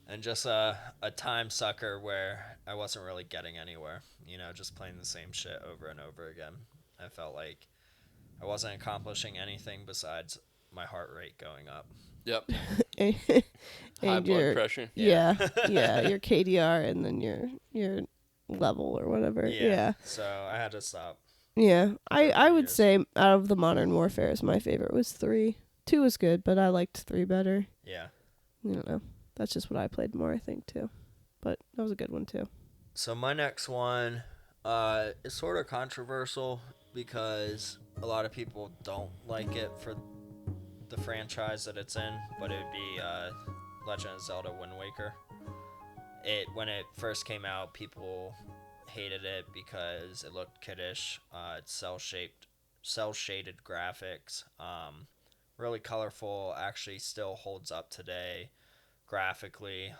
[SPEAKER 2] And just a time sucker where I wasn't really getting anywhere. You know, just playing the same shit over and over again. I felt like I wasn't accomplishing anything besides my heart rate going up.
[SPEAKER 3] Yep.
[SPEAKER 4] and
[SPEAKER 3] High blood pressure.
[SPEAKER 4] Yeah. Your KDR and then your level or whatever. Yeah.
[SPEAKER 2] So I had to stop.
[SPEAKER 4] Yeah. I would
[SPEAKER 2] years.
[SPEAKER 4] say out of the Modern Warfares, my favorite was 3. 2 was good, but I liked 3 better.
[SPEAKER 2] Yeah.
[SPEAKER 4] I don't know. That's just what I played more, I think, too. But that was a good one, too.
[SPEAKER 2] So my next one is sort of controversial because a lot of people don't like it for the franchise that it's in, but it would be Legend of Zelda Wind Waker. When it first came out, people hated it because it looked kiddish. It's cell-shaded graphics, really colorful. Actually, still holds up today graphically.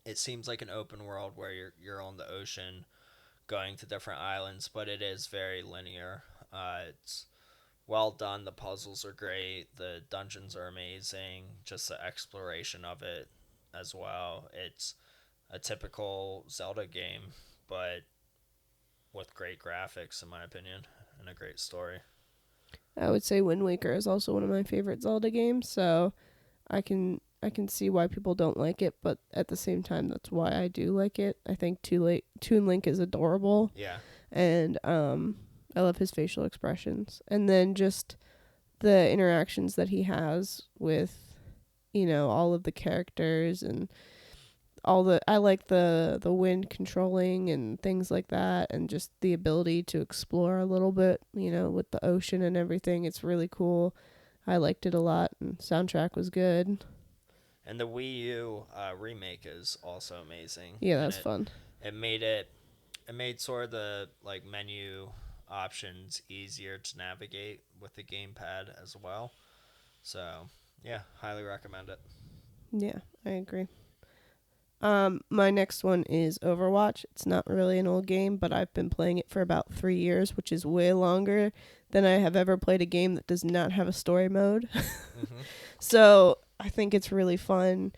[SPEAKER 2] It seems like an open world where you're on the ocean, going to different islands, but it is very linear. It's well done. The puzzles are great. The dungeons are amazing. Just the exploration of it as well. It's a typical Zelda game, but with great graphics, in my opinion, and a great story.
[SPEAKER 4] I would say Wind Waker is also one of my favorite Zelda games, so I can see why people don't like it, but at the same time, that's why I do like it. I think Toon Link is adorable,
[SPEAKER 2] Yeah.
[SPEAKER 4] and I love his facial expressions, and then just the interactions that he has with, all of the characters and I like the wind controlling and things like that, and just the ability to explore a little bit, with the ocean and everything. It's really cool. I liked it a lot, and soundtrack was good.
[SPEAKER 2] And the Wii U remake is also amazing.
[SPEAKER 4] Yeah,
[SPEAKER 2] And
[SPEAKER 4] that's fun.
[SPEAKER 2] it made it made sort of the like menu options easier to navigate with the gamepad as well. So yeah, highly recommend it.
[SPEAKER 4] Yeah, I agree. My next one is Overwatch. It's not really an old game, but I've been playing it for about 3 years, which is way longer than I have ever played a game that does not have a story mode.
[SPEAKER 2] Mm-hmm.
[SPEAKER 4] So I think it's really fun.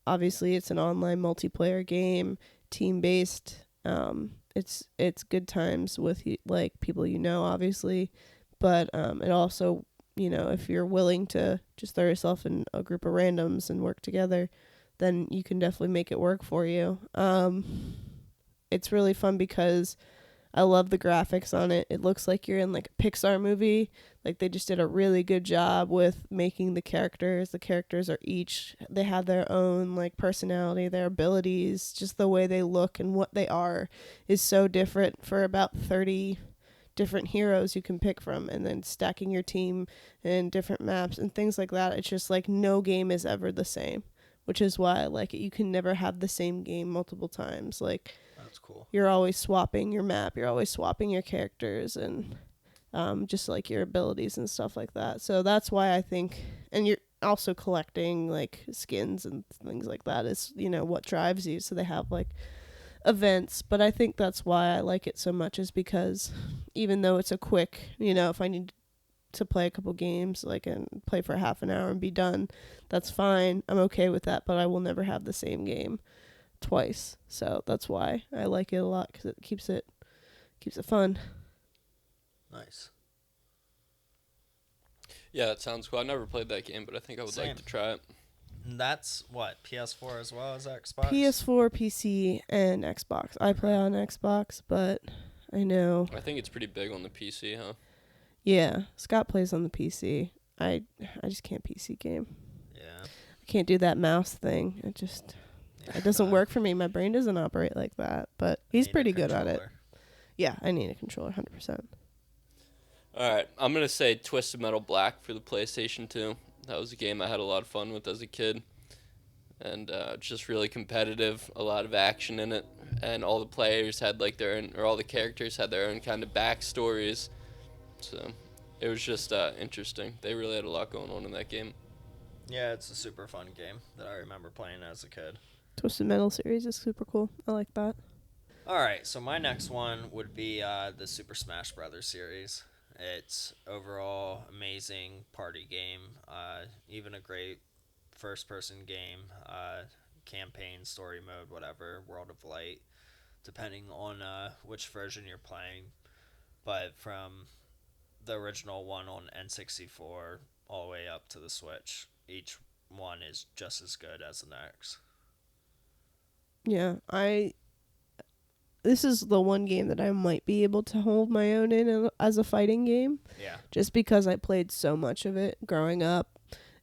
[SPEAKER 4] Obviously, it's an online multiplayer game, team based. It's good times with like people obviously, but it also, if you're willing to just throw yourself in a group of randoms and work together, then you can definitely make it work for you. It's really fun because I love the graphics on it. It looks like you're in like a Pixar movie. Like they just did a really good job with making the characters. The characters they have their own like personality, their abilities, just the way they look and what they are is so different for about 30 different heroes you can pick from, and then stacking your team in different maps and things like that. It's just like no game is ever the same, which is why I like it. You can never have the same game multiple times. Like
[SPEAKER 2] That's cool.
[SPEAKER 4] you're always swapping your map, you're always swapping your characters, and just like your abilities and stuff like that. So that's why I think, and you're also collecting like skins and things like that is, what drives you. So they have like events, but I think that's why I like it so much, is because even though it's a quick, if I need to play a couple games, like, and play for half an hour and be done, that's fine. I'm okay with that, but I will never have the same game twice. So that's why I like it a lot, because it keeps it fun.
[SPEAKER 2] Nice.
[SPEAKER 3] Yeah, that sounds cool. I never played that game, but I think I would
[SPEAKER 2] Same.
[SPEAKER 3] like to try it.
[SPEAKER 2] And that's what, PS4 as well as Xbox?
[SPEAKER 4] PS4, PC, and Xbox. I play on Xbox, but I know.
[SPEAKER 3] I think it's pretty big on the PC, huh?
[SPEAKER 4] Yeah, Scott plays on the PC. I just can't PC game.
[SPEAKER 2] Yeah.
[SPEAKER 4] I can't do that mouse thing. It doesn't work for me. My brain doesn't operate like that. But he's
[SPEAKER 2] Need a
[SPEAKER 4] pretty good at it.
[SPEAKER 2] controller.
[SPEAKER 4] Yeah, I need a controller, 100%.
[SPEAKER 3] All right, I'm going to say Twisted Metal Black for the PlayStation 2. That was a game I had a lot of fun with as a kid. And just really competitive, a lot of action in it. And all the players had like their own, or all the characters had their own kind of backstories. So it was just interesting. They really had a lot going on in that game.
[SPEAKER 2] Yeah, it's a super fun game that I remember playing as a kid.
[SPEAKER 4] Twisted Metal series is super cool. I like that.
[SPEAKER 2] All right, so my next one would be the Super Smash Brothers series. It's overall amazing party game, even a great first-person game, campaign, story mode, whatever, World of Light, depending on which version you're playing. But from the original one on N64 all the way up to the Switch, each one is just as good as the next.
[SPEAKER 4] Yeah, this is the one game that I might be able to hold my own in as a fighting game,
[SPEAKER 2] Yeah.
[SPEAKER 4] just because I played so much of it growing up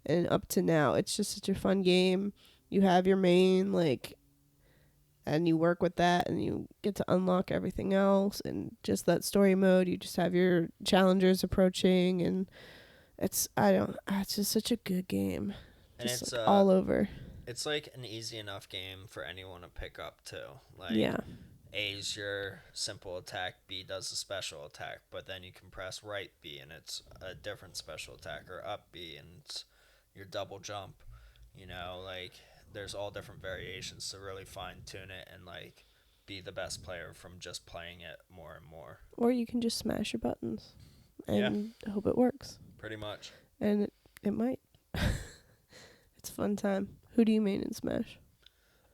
[SPEAKER 4] and up to now. It's just such a fun game. You have your main, like, and you work with that, and you get to unlock everything else, and just that story mode, you just have your challengers approaching, and it's just such a good game.
[SPEAKER 2] And
[SPEAKER 4] Just
[SPEAKER 2] it's
[SPEAKER 4] like all over.
[SPEAKER 2] it's like an easy enough game for anyone to pick up too. Like
[SPEAKER 4] Yeah.
[SPEAKER 2] A is your simple attack, B does a special attack, but then you can press right B and it's a different special attack, or up B and it's your double jump. Like there's all different variations to really fine tune it and like be the best player from just playing it more and more.
[SPEAKER 4] Or you can just smash your buttons. and I hope it works.
[SPEAKER 2] Pretty much.
[SPEAKER 4] And it might. It's a fun time. Who do you main in Smash?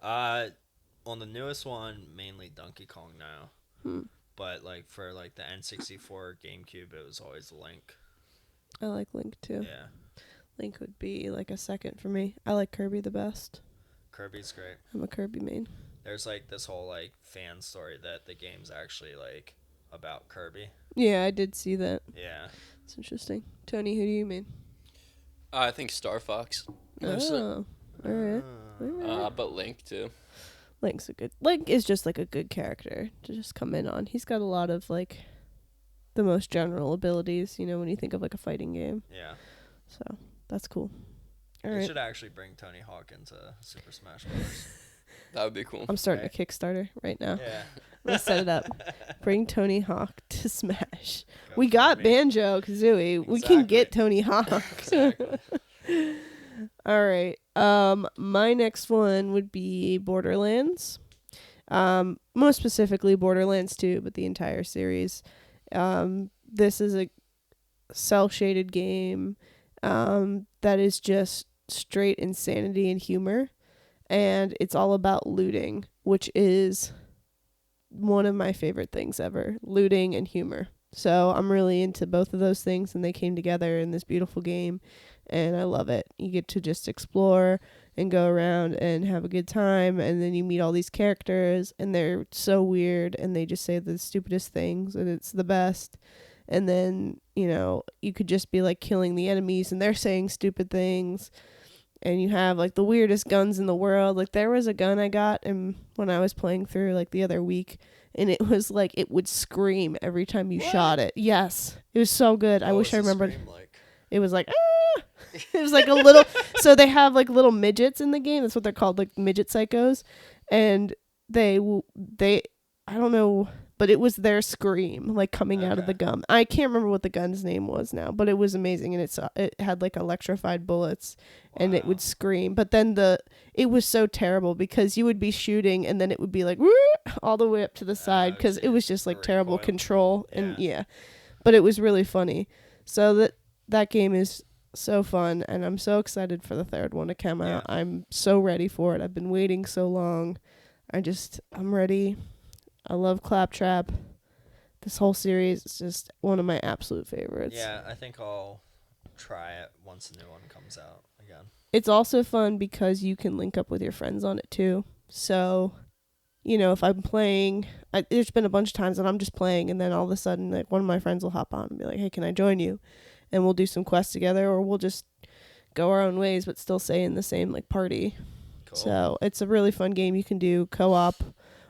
[SPEAKER 2] On the newest one, mainly Donkey Kong now.
[SPEAKER 4] Hmm.
[SPEAKER 2] But like for like the N64 GameCube, it was always Link.
[SPEAKER 4] I like Link too.
[SPEAKER 2] Yeah.
[SPEAKER 4] Link would be like a second for me. I like Kirby the best.
[SPEAKER 2] Kirby's great.
[SPEAKER 4] I'm a Kirby main.
[SPEAKER 2] There's like this whole like fan story that the game's actually like about Kirby.
[SPEAKER 4] Yeah, I did see that.
[SPEAKER 2] Yeah.
[SPEAKER 4] It's interesting. Tony, who do you main?
[SPEAKER 3] I think Star Fox.
[SPEAKER 4] Oh, alright.
[SPEAKER 3] But Link too.
[SPEAKER 4] Link's a good. Link is just like a good character to just come in on. He's got a lot of like the most general abilities, when you think of like a fighting game.
[SPEAKER 2] Yeah.
[SPEAKER 4] So that's cool. All
[SPEAKER 2] They
[SPEAKER 4] right.
[SPEAKER 2] should actually bring Tony Hawk into Super Smash Bros.
[SPEAKER 3] That would be cool.
[SPEAKER 4] I'm starting a Kickstarter right now.
[SPEAKER 2] Yeah.
[SPEAKER 4] Let's set it up. Bring Tony Hawk to Smash.
[SPEAKER 2] Go
[SPEAKER 4] We
[SPEAKER 2] for
[SPEAKER 4] got
[SPEAKER 2] me.
[SPEAKER 4] Banjo Kazooie. We can get
[SPEAKER 2] Exactly.
[SPEAKER 4] Tony Hawk.
[SPEAKER 2] Exactly.
[SPEAKER 4] All right. My next one would be Borderlands. Most specifically Borderlands 2, but the entire series. This is a cel-shaded game that is just straight insanity and humor, and it's all about looting, which is one of my favorite things ever, looting and humor. So I'm really into both of those things, and they came together in this beautiful game, and I love it. You get to just explore and go around and have a good time, and then you meet all these characters, and they're so weird, and they just say the stupidest things, and it's the best. And then, you could just be like killing the enemies, and they're saying stupid things, and you have like the weirdest guns in the world. Like there was a gun I got when I was playing through like the other week, and it was like it would scream every time you shot it. Yes, it was so good. I
[SPEAKER 2] What
[SPEAKER 4] wish I
[SPEAKER 2] was the
[SPEAKER 4] remembered.
[SPEAKER 2] scream like?
[SPEAKER 4] It was like ah! It was like a little. So they have like little midgets in the game. That's what they're called, like midget psychos, and they I don't know, but it was their scream like coming out of
[SPEAKER 2] Okay.
[SPEAKER 4] the gun. I can't remember what the gun's name was now, but it was amazing, and it had like electrified bullets, and it would
[SPEAKER 2] Wow.
[SPEAKER 4] scream. But then it was so terrible because you would be shooting, and then it would be like "Woo!" all the way up to the side because
[SPEAKER 2] so
[SPEAKER 4] it was just like
[SPEAKER 2] the
[SPEAKER 4] terrible
[SPEAKER 2] recoil.
[SPEAKER 4] control, and
[SPEAKER 2] Yeah.
[SPEAKER 4] yeah, but it was really funny. So that game is so fun, and I'm so excited for the third one to come out.
[SPEAKER 2] Yeah.
[SPEAKER 4] I'm so ready for it. I've been waiting so long. I'm ready. I love Claptrap. This whole series is just one of my absolute favorites.
[SPEAKER 2] Yeah, I think I'll try it once the new one comes out again.
[SPEAKER 4] It's also fun because you can link up with your friends on it too. So, if I'm playing, there's been a bunch of times that I'm just playing, and then all of a sudden, like one of my friends will hop on and be like, "Hey, can I join you?" And we'll do some quests together, or we'll just go our own ways, but still stay in the same like party.
[SPEAKER 2] Cool.
[SPEAKER 4] So it's a really fun game. You can do co-op,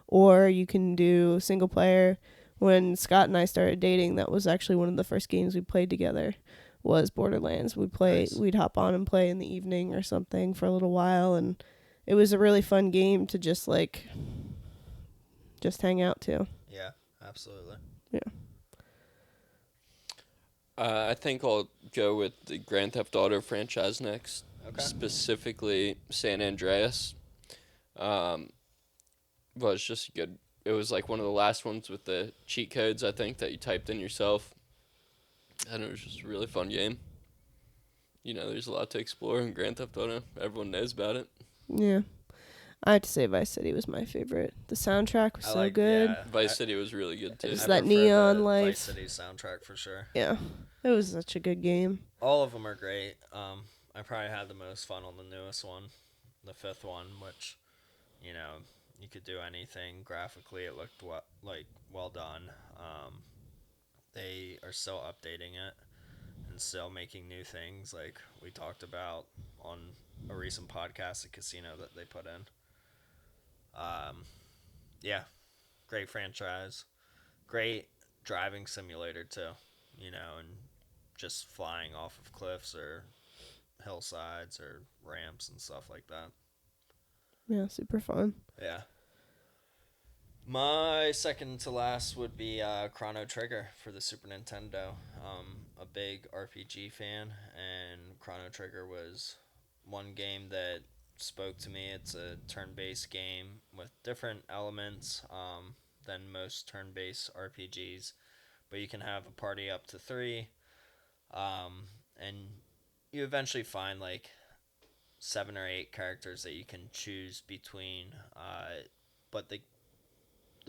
[SPEAKER 4] or you can do single player. When Scott and I started dating, that was actually one of the first games we played together. Was Borderlands.
[SPEAKER 2] Nice.
[SPEAKER 4] We'd hop on and play in the evening or something for a little while, and it was a really fun game to just hang out to.
[SPEAKER 2] Yeah, absolutely.
[SPEAKER 3] I think I'll go with the Grand Theft Auto franchise next,
[SPEAKER 2] Okay.
[SPEAKER 3] specifically San Andreas. Was just good. It was like one of the last ones with the cheat codes, I think, that you typed in yourself, and it was just a really fun game. There's a lot to explore in Grand Theft Auto. Everyone knows about it.
[SPEAKER 4] Yeah. I have to say Vice City was my favorite. The soundtrack was
[SPEAKER 2] I
[SPEAKER 4] so
[SPEAKER 2] like-
[SPEAKER 4] good.
[SPEAKER 2] yeah.
[SPEAKER 3] Vice City was really good too.
[SPEAKER 4] It's
[SPEAKER 2] I
[SPEAKER 4] that
[SPEAKER 2] prefer
[SPEAKER 4] neon
[SPEAKER 2] the
[SPEAKER 4] light.
[SPEAKER 2] Vice City soundtrack for sure.
[SPEAKER 4] Yeah. It was such a good game.
[SPEAKER 2] All of them are great. I probably had the most fun on the newest one, the fifth one, which, you could do anything graphically. It looked well done. They are still updating it and still making new things, like we talked about on a recent podcast, a casino that they put in. Yeah, great franchise, great driving simulator too. And just flying off of cliffs or hillsides or ramps and stuff like that.
[SPEAKER 4] Yeah, super fun.
[SPEAKER 2] Yeah. My second to last would be Chrono Trigger for the Super Nintendo. A big RPG fan, and Chrono Trigger was one game that spoke to me. It's a turn-based game with different elements than most turn-based RPGs, but you can have a party up to 3. And you eventually find like 7 or 8 characters that you can choose between. But the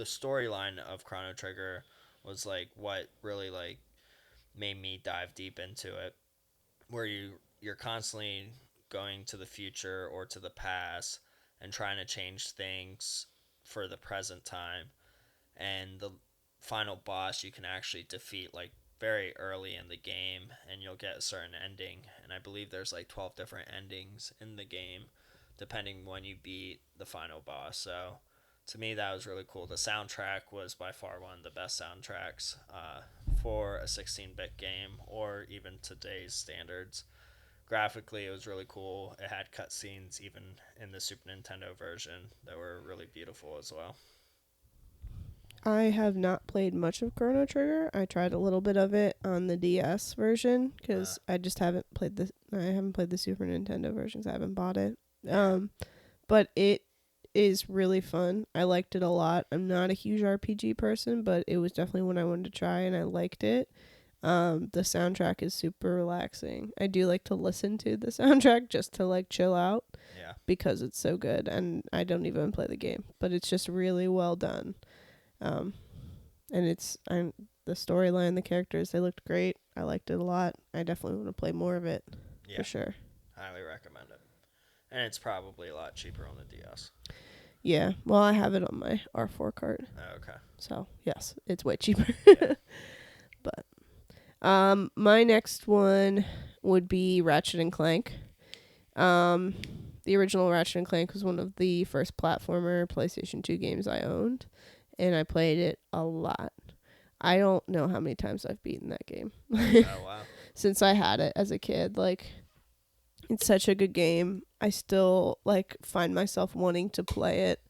[SPEAKER 2] storyline of Chrono Trigger was like what really like made me dive deep into it, where you're constantly going to the future or to the past and trying to change things for the present time. And the final boss you can actually defeat like very early in the game, and you'll get a certain ending. And I believe there's like 12 different endings in the game depending when you beat the final boss. So to me, that was really cool. The soundtrack was by far one of the best soundtracks for a 16-bit game, or even today's standards. Graphically, it was really cool. It had cutscenes even in the Super Nintendo version that were really beautiful as well.
[SPEAKER 4] I have not played much of Chrono Trigger. I tried a little bit of it on the DS version because I just haven't played the. I haven't played the Super Nintendo version 'cause I haven't bought it. But it is really fun. I liked it a lot. I'm not a huge RPG person, but it was definitely one I wanted to try, and I liked it. The soundtrack is super relaxing. I do like to listen to the soundtrack just to like chill out.
[SPEAKER 2] Yeah.
[SPEAKER 4] Because it's so good, and I don't even play the game, but it's just really well done. And the storyline, the characters, they looked great. I liked it a lot. I definitely want to play more of it for sure.
[SPEAKER 2] Highly recommend it. And it's probably a lot cheaper on the DS.
[SPEAKER 4] Yeah, well, I have it on my R4 card.
[SPEAKER 2] Oh, okay.
[SPEAKER 4] So, yes, it's way cheaper.
[SPEAKER 2] Yeah.
[SPEAKER 4] But my next one would be Ratchet and Clank. The original Ratchet and Clank was one of the first platformer PlayStation 2 games I owned, and I played it a lot. I don't know how many times I've beaten that game.
[SPEAKER 2] Oh, wow.
[SPEAKER 4] Since I had it as a kid. Like, it's such a good game. I still, like, find myself wanting to play it.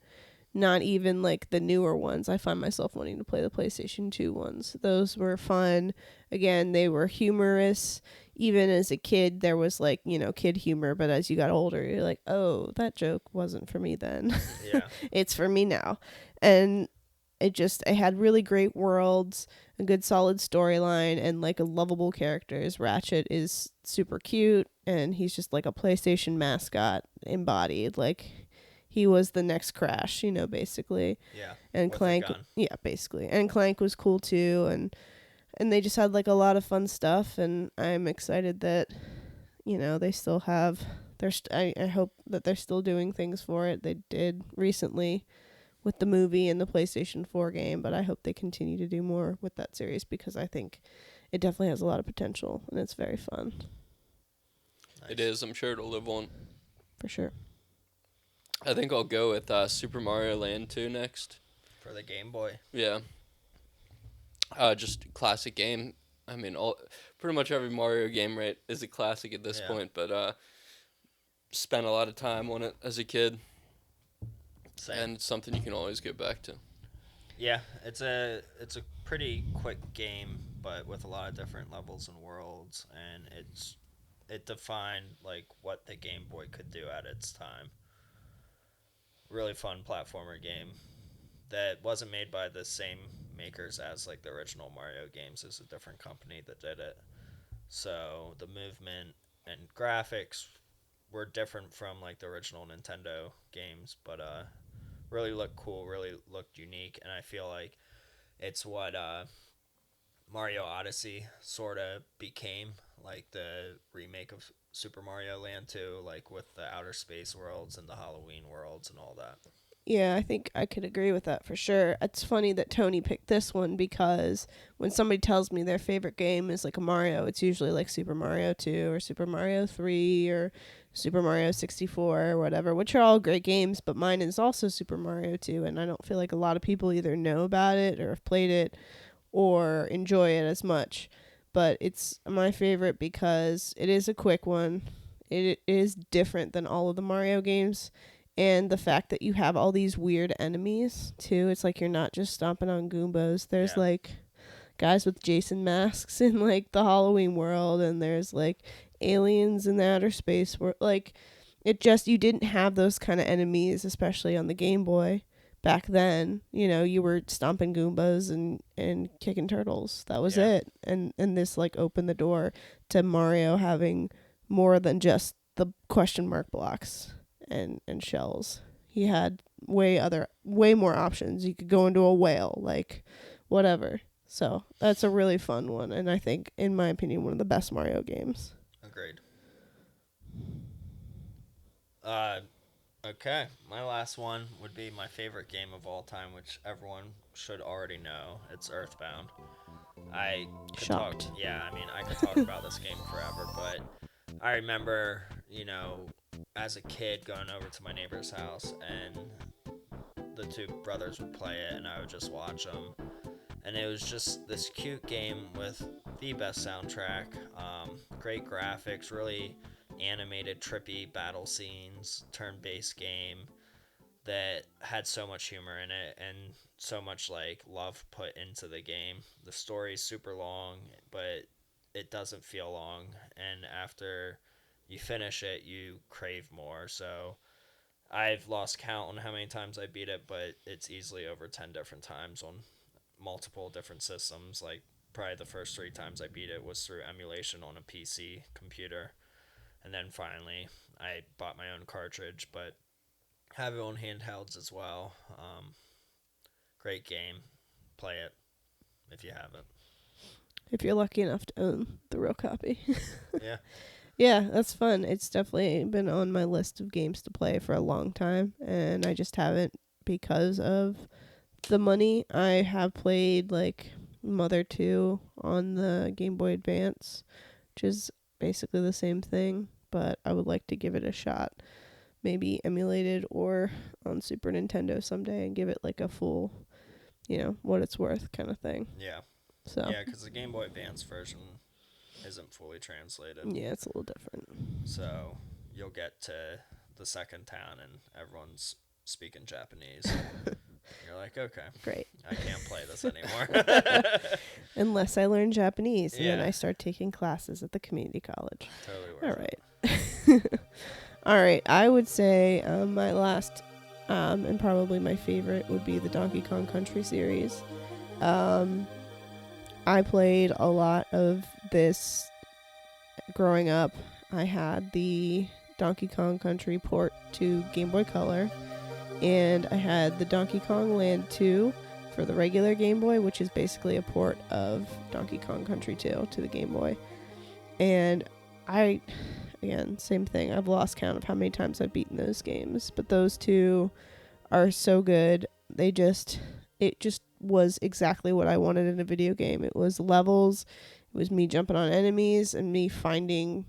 [SPEAKER 4] Not even, like, the newer ones. I find myself wanting to play the PlayStation 2 ones. Those were fun. Again, they were humorous. Even as a kid, there was, like, you know, kid humor. But as you got older, you're like, oh, that joke wasn't for me then.
[SPEAKER 2] Yeah.
[SPEAKER 4] It's for me now. And it had really great worlds, a good solid storyline, and like a lovable characters. Ratchet is super cute, and he's just like a PlayStation mascot embodied. Like, he was the next Crash, you know, basically.
[SPEAKER 2] Yeah.
[SPEAKER 4] And Clank, yeah, basically. And Clank was cool too, and they just had like a lot of fun stuff, and I'm excited that, you know, they still have I hope that they're still doing things for it. They did recently with the movie and the PlayStation 4 game, but I hope they continue to do more with that series because I think it definitely has a lot of potential and it's very fun.
[SPEAKER 3] Nice. It is. I'm sure it'll live on.
[SPEAKER 4] For sure.
[SPEAKER 3] I think I'll go with Super Mario Land 2 next.
[SPEAKER 2] For the Game Boy.
[SPEAKER 3] Yeah. Just classic game. I mean, pretty much every Mario game, right, is a classic at this point, but spent a lot of time on it as a kid.
[SPEAKER 2] Same.
[SPEAKER 3] And it's something you can always get back to.
[SPEAKER 2] Yeah, it's a pretty quick game, but with a lot of different levels and worlds, and it defined like what the Game Boy could do at its time. Really fun platformer game that wasn't made by the same makers as like the original Mario games. It's a different company that did it. So the movement and graphics were different from like the original Nintendo games, but really looked cool, really looked unique, and I feel like it's what Mario Odyssey sort of became, like the remake of Super Mario Land 2, like with the outer space worlds and the Halloween worlds and all that.
[SPEAKER 4] Yeah, I think I could agree with that for sure. It's funny that Tony picked this one because when somebody tells me their favorite game is like a Mario, it's usually like Super Mario 2 or Super Mario 3 or Super Mario 64 or whatever, which are all great games, but mine is also Super Mario 2, and I don't feel like a lot of people either know about it or have played it or enjoy it as much. But it's my favorite because it is a quick one. It is different than all of the Mario games. And the fact that you have all these weird enemies, too. It's like you're not just stomping on Goombas. There's, like, guys with Jason masks in, like, the Halloween world. And there's, like, aliens in the outer space world. Like, you didn't have those kind of enemies, especially on the Game Boy. back then, you were stomping Goombas and kicking turtles. That was it. And this like opened the door to Mario having more than just the question mark blocks and shells. He had way more options. You could go into a whale, like whatever. So that's a really fun one, and I think, in my opinion, one of the best Mario games.
[SPEAKER 2] Agreed. Okay, my last one would be my favorite game of all time, which everyone should already know. It's Earthbound. I could
[SPEAKER 4] Shocked.
[SPEAKER 2] talk. Yeah, I mean, I could talk about this game forever, but I remember, as a kid going over to my neighbor's house, and the two brothers would play it, and I would just watch them. And it was just this cute game with the best soundtrack, great graphics, really animated, trippy battle scenes, turn-based game that had so much humor in it and so much like love put into the game. The story's super long, but it doesn't feel long, and after you finish it, you crave more. So I've lost count on how many times I beat it, but it's easily over 10 different times on multiple different systems. Like, probably the first 3 times I beat it was through emulation on a PC computer, and then finally I bought my own cartridge, but have it on handhelds as well. Great game. Play it if you have it.
[SPEAKER 4] If you're lucky enough to own the real copy.
[SPEAKER 2] Yeah.
[SPEAKER 4] Yeah, that's fun. It's definitely been on my list of games to play for a long time, and I just haven't because of the money. I have played like Mother 2 on the Game Boy Advance, which is basically the same thing, but I would like to give it a shot. Maybe emulated or on Super Nintendo someday and give it like a full, what it's worth kind of thing.
[SPEAKER 2] Yeah.
[SPEAKER 4] So
[SPEAKER 2] Yeah, because the Game Boy Advance version isn't fully translated.
[SPEAKER 4] yeah, it's a little different.
[SPEAKER 2] So you'll get to the second town and everyone's speaking Japanese. You're like, okay,
[SPEAKER 4] Great.
[SPEAKER 2] I can't play this anymore.
[SPEAKER 4] Unless I learn Japanese, and then
[SPEAKER 2] Yeah.
[SPEAKER 4] I start taking classes at the community college.
[SPEAKER 2] Totally worth
[SPEAKER 4] All
[SPEAKER 2] it.
[SPEAKER 4] right. All right. I would say my last and probably my favorite would be the Donkey Kong Country series. I played a lot of this growing up. I had the Donkey Kong Country port to Game Boy Color, and I had the Donkey Kong Land 2 for the regular Game Boy, which is basically a port of Donkey Kong Country 2 to the Game Boy. And again, same thing. I've lost count of how many times I've beaten those games, but those two are so good. It just was exactly what I wanted in a video game. It was levels, it was me jumping on enemies and me finding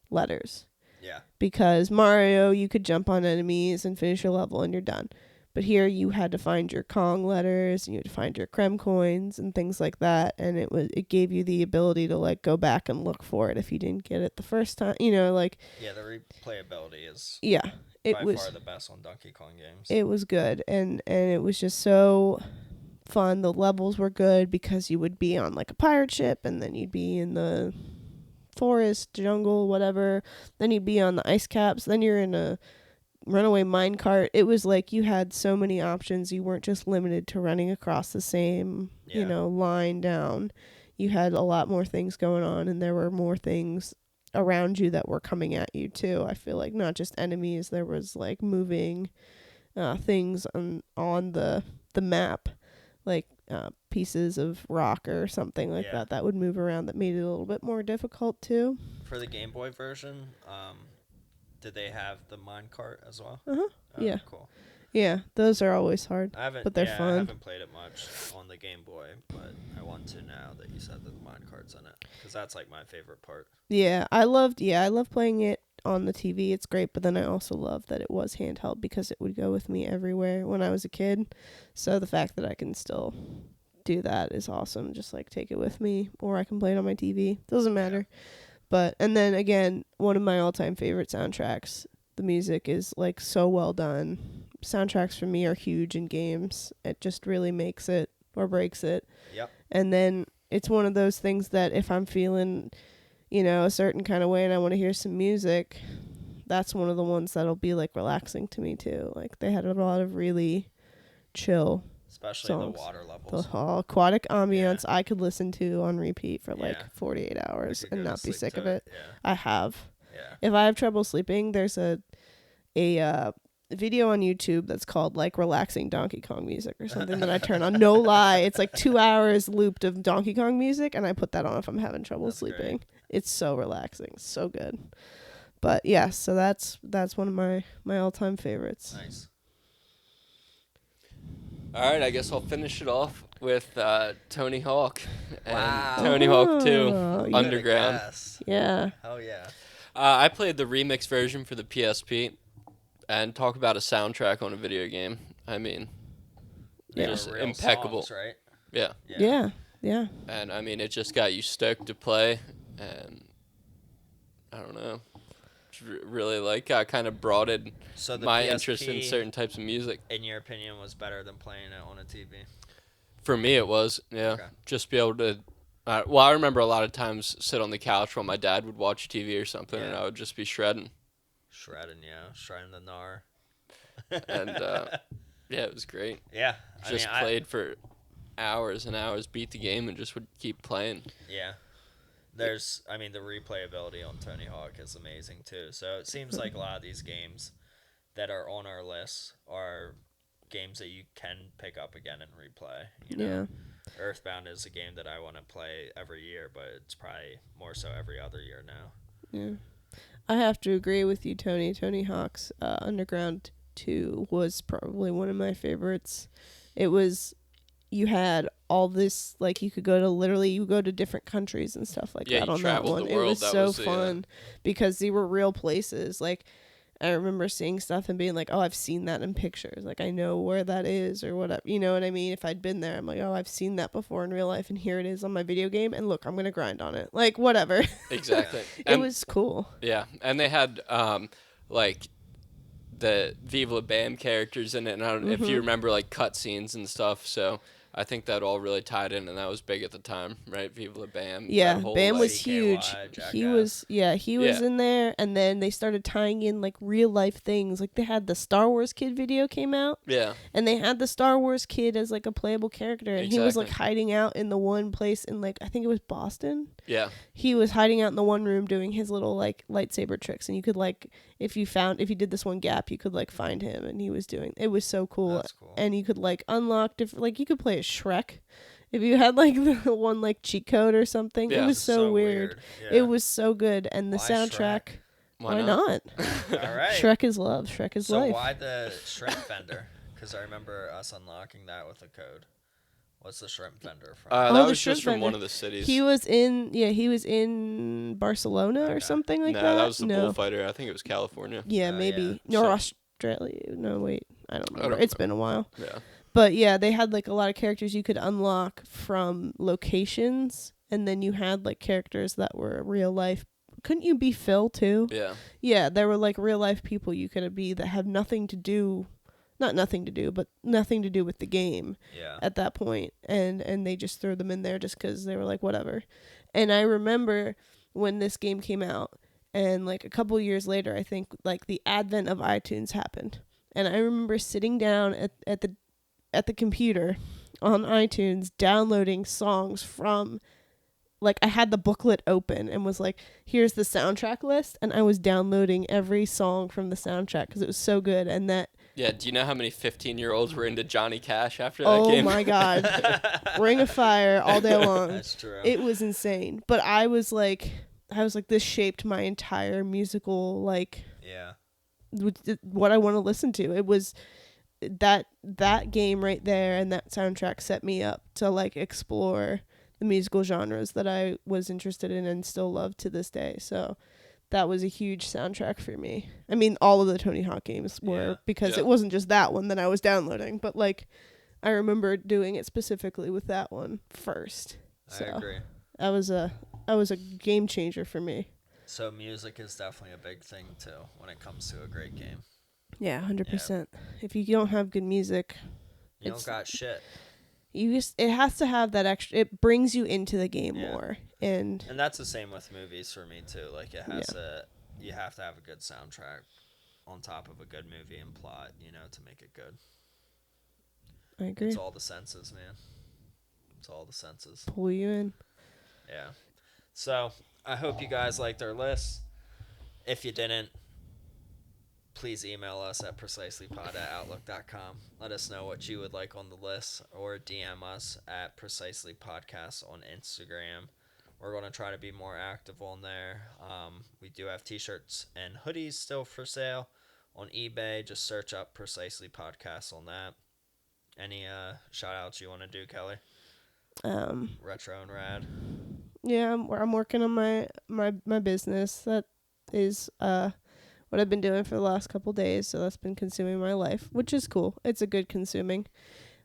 [SPEAKER 4] letters.
[SPEAKER 2] Yeah.
[SPEAKER 4] Because Mario, you could jump on enemies and finish your level and you're done. But here you had to find your Kong letters and you had to find your Krem coins and things like that, and it gave you the ability to like go back and look for it if you didn't get it the first time.
[SPEAKER 2] Yeah, the replayability is by far the best on Donkey Kong games.
[SPEAKER 4] It was good, and it was just so fun. The levels were good because you would be on like a pirate ship, and then you'd be in the forest, jungle, whatever. Then you'd be on the ice caps. Then you're in a runaway minecart. It was like you had so many options. You weren't just limited to running across the same, line down. You had a lot more things going on, and there were more things around you that were coming at you too. I feel like not just enemies. There was like moving things on the map, like pieces of rock or something like that would move around, that made it a little bit more difficult too.
[SPEAKER 2] For the Game Boy version, did they have the minecart as well?
[SPEAKER 4] Uh-huh.
[SPEAKER 2] Oh,
[SPEAKER 4] Yeah.
[SPEAKER 2] Cool.
[SPEAKER 4] Yeah, those are always hard, but they're fun.
[SPEAKER 2] I haven't played it much on the Game Boy, but I want to now that you said that the minecart's in it, because that's like my favorite part.
[SPEAKER 4] Yeah, I love playing it on the TV. It's great, but then I also love that it was handheld because it would go with me everywhere when I was a kid. So the fact that I can still do that is awesome. Just like take it with me, or I can play it on my TV. Doesn't matter. But, and then again, one of my all-time favorite soundtracks. The music is like so well done. Soundtracks for me are huge in games. It just really makes it or breaks it.
[SPEAKER 2] Yep.
[SPEAKER 4] And then it's one of those things that if I'm feeling, a certain kind of way and I want to hear some music, that's one of the ones that'll be like relaxing to me too. Like they had a lot of really chill
[SPEAKER 2] Especially
[SPEAKER 4] songs.
[SPEAKER 2] the water
[SPEAKER 4] The
[SPEAKER 2] levels.
[SPEAKER 4] aquatic ambience I could listen to on repeat for like
[SPEAKER 2] Yeah.
[SPEAKER 4] 48 hours and not be sick of it.
[SPEAKER 2] Yeah.
[SPEAKER 4] I have.
[SPEAKER 2] Yeah.
[SPEAKER 4] If I have trouble sleeping, there's a video on YouTube that's called like relaxing Donkey Kong music or something that I turn on. No lie, it's like 2 hours looped of Donkey Kong music, and I put that on if I'm having trouble
[SPEAKER 2] That's
[SPEAKER 4] sleeping.
[SPEAKER 2] great.
[SPEAKER 4] It's so relaxing, so good. But yeah, so that's one of my all-time favorites.
[SPEAKER 2] Nice.
[SPEAKER 3] All right, I guess I'll finish it off with Tony Hawk and
[SPEAKER 2] Wow.
[SPEAKER 3] Tony Hawk 2
[SPEAKER 4] Oh, yeah.
[SPEAKER 3] Underground.
[SPEAKER 2] Yes.
[SPEAKER 4] Yeah.
[SPEAKER 2] Hell yeah.
[SPEAKER 3] I played the remix version for the PSP, and talk about a soundtrack on a video game. I mean,
[SPEAKER 2] They
[SPEAKER 3] just
[SPEAKER 2] were real
[SPEAKER 3] impeccable.
[SPEAKER 2] songs, right?
[SPEAKER 3] Yeah.
[SPEAKER 4] Yeah.
[SPEAKER 3] And I mean, it just got you stoked to play, and I don't know, really like kind of broadened
[SPEAKER 2] So the
[SPEAKER 3] my
[SPEAKER 2] PSP,
[SPEAKER 3] interest in certain types of music.
[SPEAKER 2] in your opinion, was better than playing it on a TV?
[SPEAKER 3] For me, it was, yeah.
[SPEAKER 2] Okay.
[SPEAKER 3] Just be able to. Well, I remember a lot of times sit on the couch while my dad would watch TV or something, and
[SPEAKER 2] Yeah.
[SPEAKER 3] I would just be shredding.
[SPEAKER 2] Shredding the gnar.
[SPEAKER 3] And yeah, it was great.
[SPEAKER 2] Yeah.
[SPEAKER 3] Just played for hours and hours, beat the game, and just would keep playing.
[SPEAKER 2] Yeah. The replayability on Tony Hawk is amazing too. So it seems like a lot of these games that are on our list are games that you can pick up again and replay. You know?
[SPEAKER 4] Yeah.
[SPEAKER 2] Earthbound is a game that I want to play every year, but it's probably more so every other year now.
[SPEAKER 4] Yeah. I have to agree with you, Tony. Tony Hawk's Underground 2 was probably one of my favorites. It was, you had all this, like, you go to different countries and stuff like
[SPEAKER 3] Yeah,
[SPEAKER 4] that
[SPEAKER 3] you
[SPEAKER 4] on that
[SPEAKER 3] traveled
[SPEAKER 4] one.
[SPEAKER 3] the
[SPEAKER 4] It
[SPEAKER 3] world.
[SPEAKER 4] was
[SPEAKER 3] That
[SPEAKER 4] so
[SPEAKER 3] was the,
[SPEAKER 4] fun because they were real places. Like, I remember seeing stuff and being like, oh, I've seen that in pictures. Like, I know where that is or whatever. You know what I mean? If I'd been there, I'm like, oh, I've seen that before in real life, and here it is on my video game. And look, I'm going to grind on it. Like, whatever.
[SPEAKER 3] Exactly.
[SPEAKER 4] It was cool.
[SPEAKER 3] Yeah, and they had like the Viva La Bam characters in it, and I don't if you remember like cutscenes and stuff. So I think that all really tied in, and that was big at the time, right? Viva La Bam.
[SPEAKER 4] Yeah,
[SPEAKER 3] that whole,
[SPEAKER 4] Bam
[SPEAKER 3] like,
[SPEAKER 4] was
[SPEAKER 2] CKY,
[SPEAKER 4] huge. He was
[SPEAKER 3] Yeah.
[SPEAKER 4] in there, and then they started tying in like real life things. Like they had the Star Wars Kid video came out,
[SPEAKER 3] Yeah,
[SPEAKER 4] and they had the Star Wars Kid as like a playable character, and he was like
[SPEAKER 3] Exactly.
[SPEAKER 4] hiding out in the one place in like I think it was Boston.
[SPEAKER 3] yeah,
[SPEAKER 4] He was hiding out in the one room doing his little like lightsaber tricks, and you could like if you did this one gap, you could like find him, and he was doing it was so cool.
[SPEAKER 2] That's cool.
[SPEAKER 4] And you could like unlock different, like you could play as Shrek if you had like the one like cheat code or something.
[SPEAKER 3] Yeah.
[SPEAKER 4] It was so weird.
[SPEAKER 2] Yeah.
[SPEAKER 4] It was so good, and the
[SPEAKER 2] Why
[SPEAKER 4] soundtrack.
[SPEAKER 3] Why
[SPEAKER 4] not?
[SPEAKER 2] All right.
[SPEAKER 4] Shrek is love. Shrek is
[SPEAKER 2] So
[SPEAKER 4] life.
[SPEAKER 2] why the shrimp vendor? Because I remember us unlocking that with a code. What's the shrimp vendor from?
[SPEAKER 3] that
[SPEAKER 4] the
[SPEAKER 3] was
[SPEAKER 4] shrimp
[SPEAKER 3] just from
[SPEAKER 4] vendor.
[SPEAKER 3] one of the cities.
[SPEAKER 4] He was in Barcelona or
[SPEAKER 2] Okay.
[SPEAKER 4] something like
[SPEAKER 3] no,
[SPEAKER 4] that.
[SPEAKER 3] that was the
[SPEAKER 4] no.
[SPEAKER 3] bullfighter. I think it was California.
[SPEAKER 4] Yeah,
[SPEAKER 2] Oh,
[SPEAKER 4] maybe.
[SPEAKER 2] yeah.
[SPEAKER 4] Or
[SPEAKER 3] So-
[SPEAKER 4] Australia. No, wait. I don't remember.
[SPEAKER 3] don't
[SPEAKER 4] It's
[SPEAKER 3] know.
[SPEAKER 4] been a while.
[SPEAKER 3] Yeah,
[SPEAKER 4] But yeah, they had like a lot of characters you could unlock from locations, and then you had like characters that were real life. Couldn't you be Phil too?
[SPEAKER 3] yeah,
[SPEAKER 4] Yeah, there were like real life people you could be that have nothing to do, not nothing to do, but nothing to do with the game
[SPEAKER 2] Yeah.
[SPEAKER 4] at that point, and they just threw them in there just because they were like whatever. And I remember when this game came out, and like a couple years later, I think like the advent of iTunes happened, and I remember sitting down at the computer on iTunes downloading songs from. Like, I had the booklet open and was like, here's the soundtrack list. And I was downloading every song from the soundtrack because it was so good. And that,
[SPEAKER 3] yeah. Do you know how many 15-year-olds were into Johnny Cash after that
[SPEAKER 4] oh
[SPEAKER 3] game?
[SPEAKER 4] my God, Ring of Fire all day long.
[SPEAKER 2] That's true.
[SPEAKER 4] It was insane. But I was like, this shaped my entire musical, like,
[SPEAKER 2] Yeah.
[SPEAKER 4] what I want to listen to. It was that game right there, and that soundtrack set me up to, like, explore the musical genres that I was interested in and still love to this day. So that was a huge soundtrack for me. I mean, all of the Tony Hawk games were
[SPEAKER 2] Yeah.
[SPEAKER 4] because
[SPEAKER 3] Yeah.
[SPEAKER 4] it wasn't just that one that I was downloading, but like I remember doing it specifically with that one first. So
[SPEAKER 2] I agree.
[SPEAKER 4] that was a game changer for me.
[SPEAKER 2] So music is definitely a big thing too when it comes to a great game.
[SPEAKER 4] Yeah, 100%. If you don't have good music,
[SPEAKER 2] You
[SPEAKER 4] It's-
[SPEAKER 2] don't got shit.
[SPEAKER 4] it has to have that extra, it brings you into the game
[SPEAKER 2] Yeah.
[SPEAKER 4] more. And
[SPEAKER 2] And that's the same with movies for me too. Like it has you have to have a good soundtrack on top of a good movie and plot, to make it good.
[SPEAKER 4] I agree.
[SPEAKER 2] It's all the senses, man. It's all the senses.
[SPEAKER 4] Pull you in.
[SPEAKER 2] Yeah. So I hope you guys liked our list. If you didn't, please email us at preciselykpod@outlook.com. Let us know what you would like on the list, or DM us at preciselykpodcast on Instagram. We're going to try to be more active on there. We do have t-shirts and hoodies still for sale on eBay. Just search up Precisely Podcast on that. Any shout outs you want to do, Kelly? Retro and Rad.
[SPEAKER 4] Yeah, I'm working on my business. That is what I've been doing for the last couple days, so that's been consuming my life, which is cool. It's a good consuming.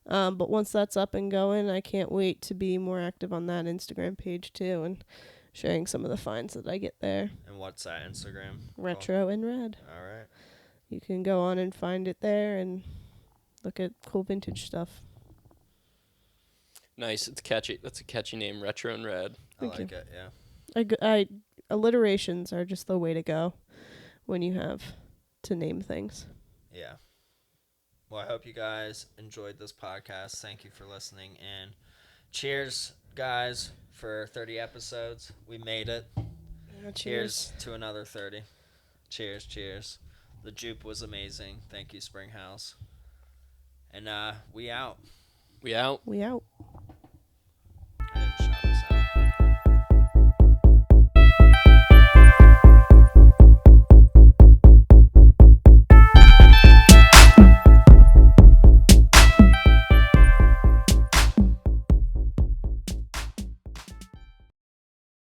[SPEAKER 4] But once that's up and going, I can't wait to be more active on that Instagram page too, and sharing some of the finds that I get there.
[SPEAKER 2] And what's that Instagram?
[SPEAKER 4] Retro and Red.
[SPEAKER 2] All right.
[SPEAKER 4] You can go on and find it there and look at cool vintage stuff.
[SPEAKER 3] Nice. It's catchy. That's a catchy name, Retro and Red.
[SPEAKER 2] I
[SPEAKER 4] Thank
[SPEAKER 2] like
[SPEAKER 4] you.
[SPEAKER 2] it, yeah.
[SPEAKER 4] I alliterations are just the way to go when you have to name things.
[SPEAKER 2] Yeah. Well, I hope you guys enjoyed this podcast. Thank you for listening. And cheers, guys, for 30 episodes. We made it.
[SPEAKER 4] Yeah,
[SPEAKER 2] Cheers to another 30. Cheers, cheers. The Joop was amazing. Thank you, Springhouse. And we out.
[SPEAKER 3] We out.
[SPEAKER 4] We out.